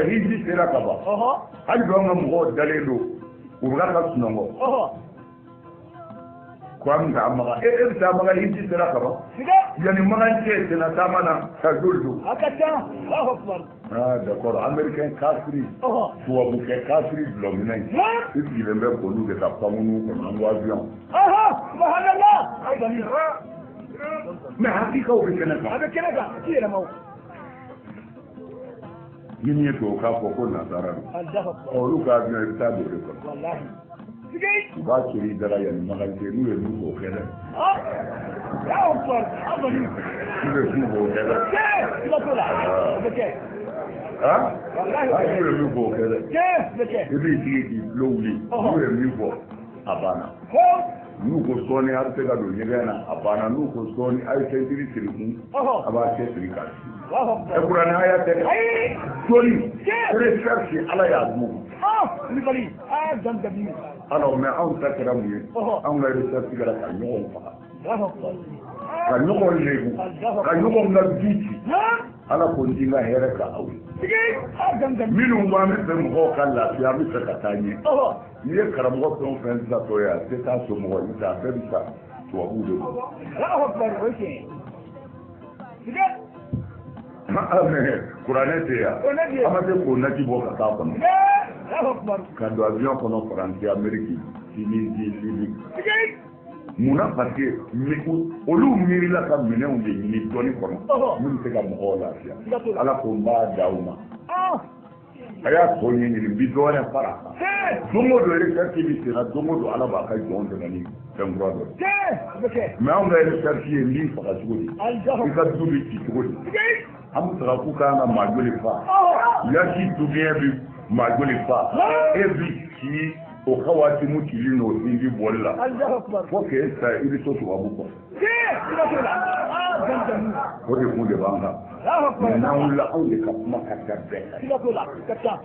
hiji sera ka ban hali bi an ka mɔgɔw dalen don u bɛ ka sunɔgɔ ko an bɛ taa maga e bɛ taa maga hiji sera ka ban yanni magan cɛ tɛna taama na ka don d'accord américain kafiri tubabukɛ kafiri dulɔminɛ in i sigilen bɛ k'olu de ka pamunu kɔnɔ an ko avion mais hakikaw bɛ kɛnɛ kan ni min ye tubabu k'a fɔ ko nasara don olu ka avion i bɛ taa don o de kɔnɔ u b'a sori i dara yanni magan cɛ n'u ye min k'o kɛ dɛ n'u ye min k'o kɛ dɛ n'u ye min fɔ o kɛ dɛ i b'i sigi k'i tulo wuli n'u ye min fɔ a banna n'u ko sɔɔni a bɛ se ka don ɲɛgɛn na a banna n'u ko sɔɔni a ye cɛntiri siri kun a b'a cɛ siri k'a si kuranɛ a y'a tɛ dɛ sɔɔni recherche ala y'a dun alors mais anw ta kɛra mun ye anw ka recherche kɛra ka ɲɔgɔn faga ka ɲɔgɔn lebu ka ɲɔgɔn ka du ci ala ko n ti ka hɛrɛ ka aw ye minnu b'an bɛ fɛ mɔgɔw ka lafiya an bɛ fɛ ka taa ɲɛ n'i ye karamɔgɔ fɛn o fɛn sisan tɔ ye a tɛ taa somɔgɔ ye a bɛɛ bɛ taa tubabuw de bolo kuranɛ tɛ yan an ma se k'o naji bɔ ka taa kɔnɔ ka don avion kɔnɔ faransi ameriki tunisie libi munna parce que olu miirila ka minɛnw de ɲini dɔnni kɔnɔ min bɛ se ka mɔgɔw lafiya ala ko n b'a da u ma a y'a tɔ ɲɛɲini n bi dɔwɛrɛ fara a kan don o don recherche bɛ senna don o don ala b'a ka jɔnw dɛmɛ ni fɛn kura dɔ ye mais anw ka recherche ye n b'i faga cogo di i ka du bɛ ci cogo di an bɛ sɔrɔ k'u kan ka maa joli fa yasi dubiyɛn bɛ maa joli fa e bɛ ci o ka waati mu cili n'o sinji bɔli la fo k'e sa i bɛ to tubabu kɔ o de kun de b'an kan mais n'an wulila anw de ka kuma ka ca bɛɛ kan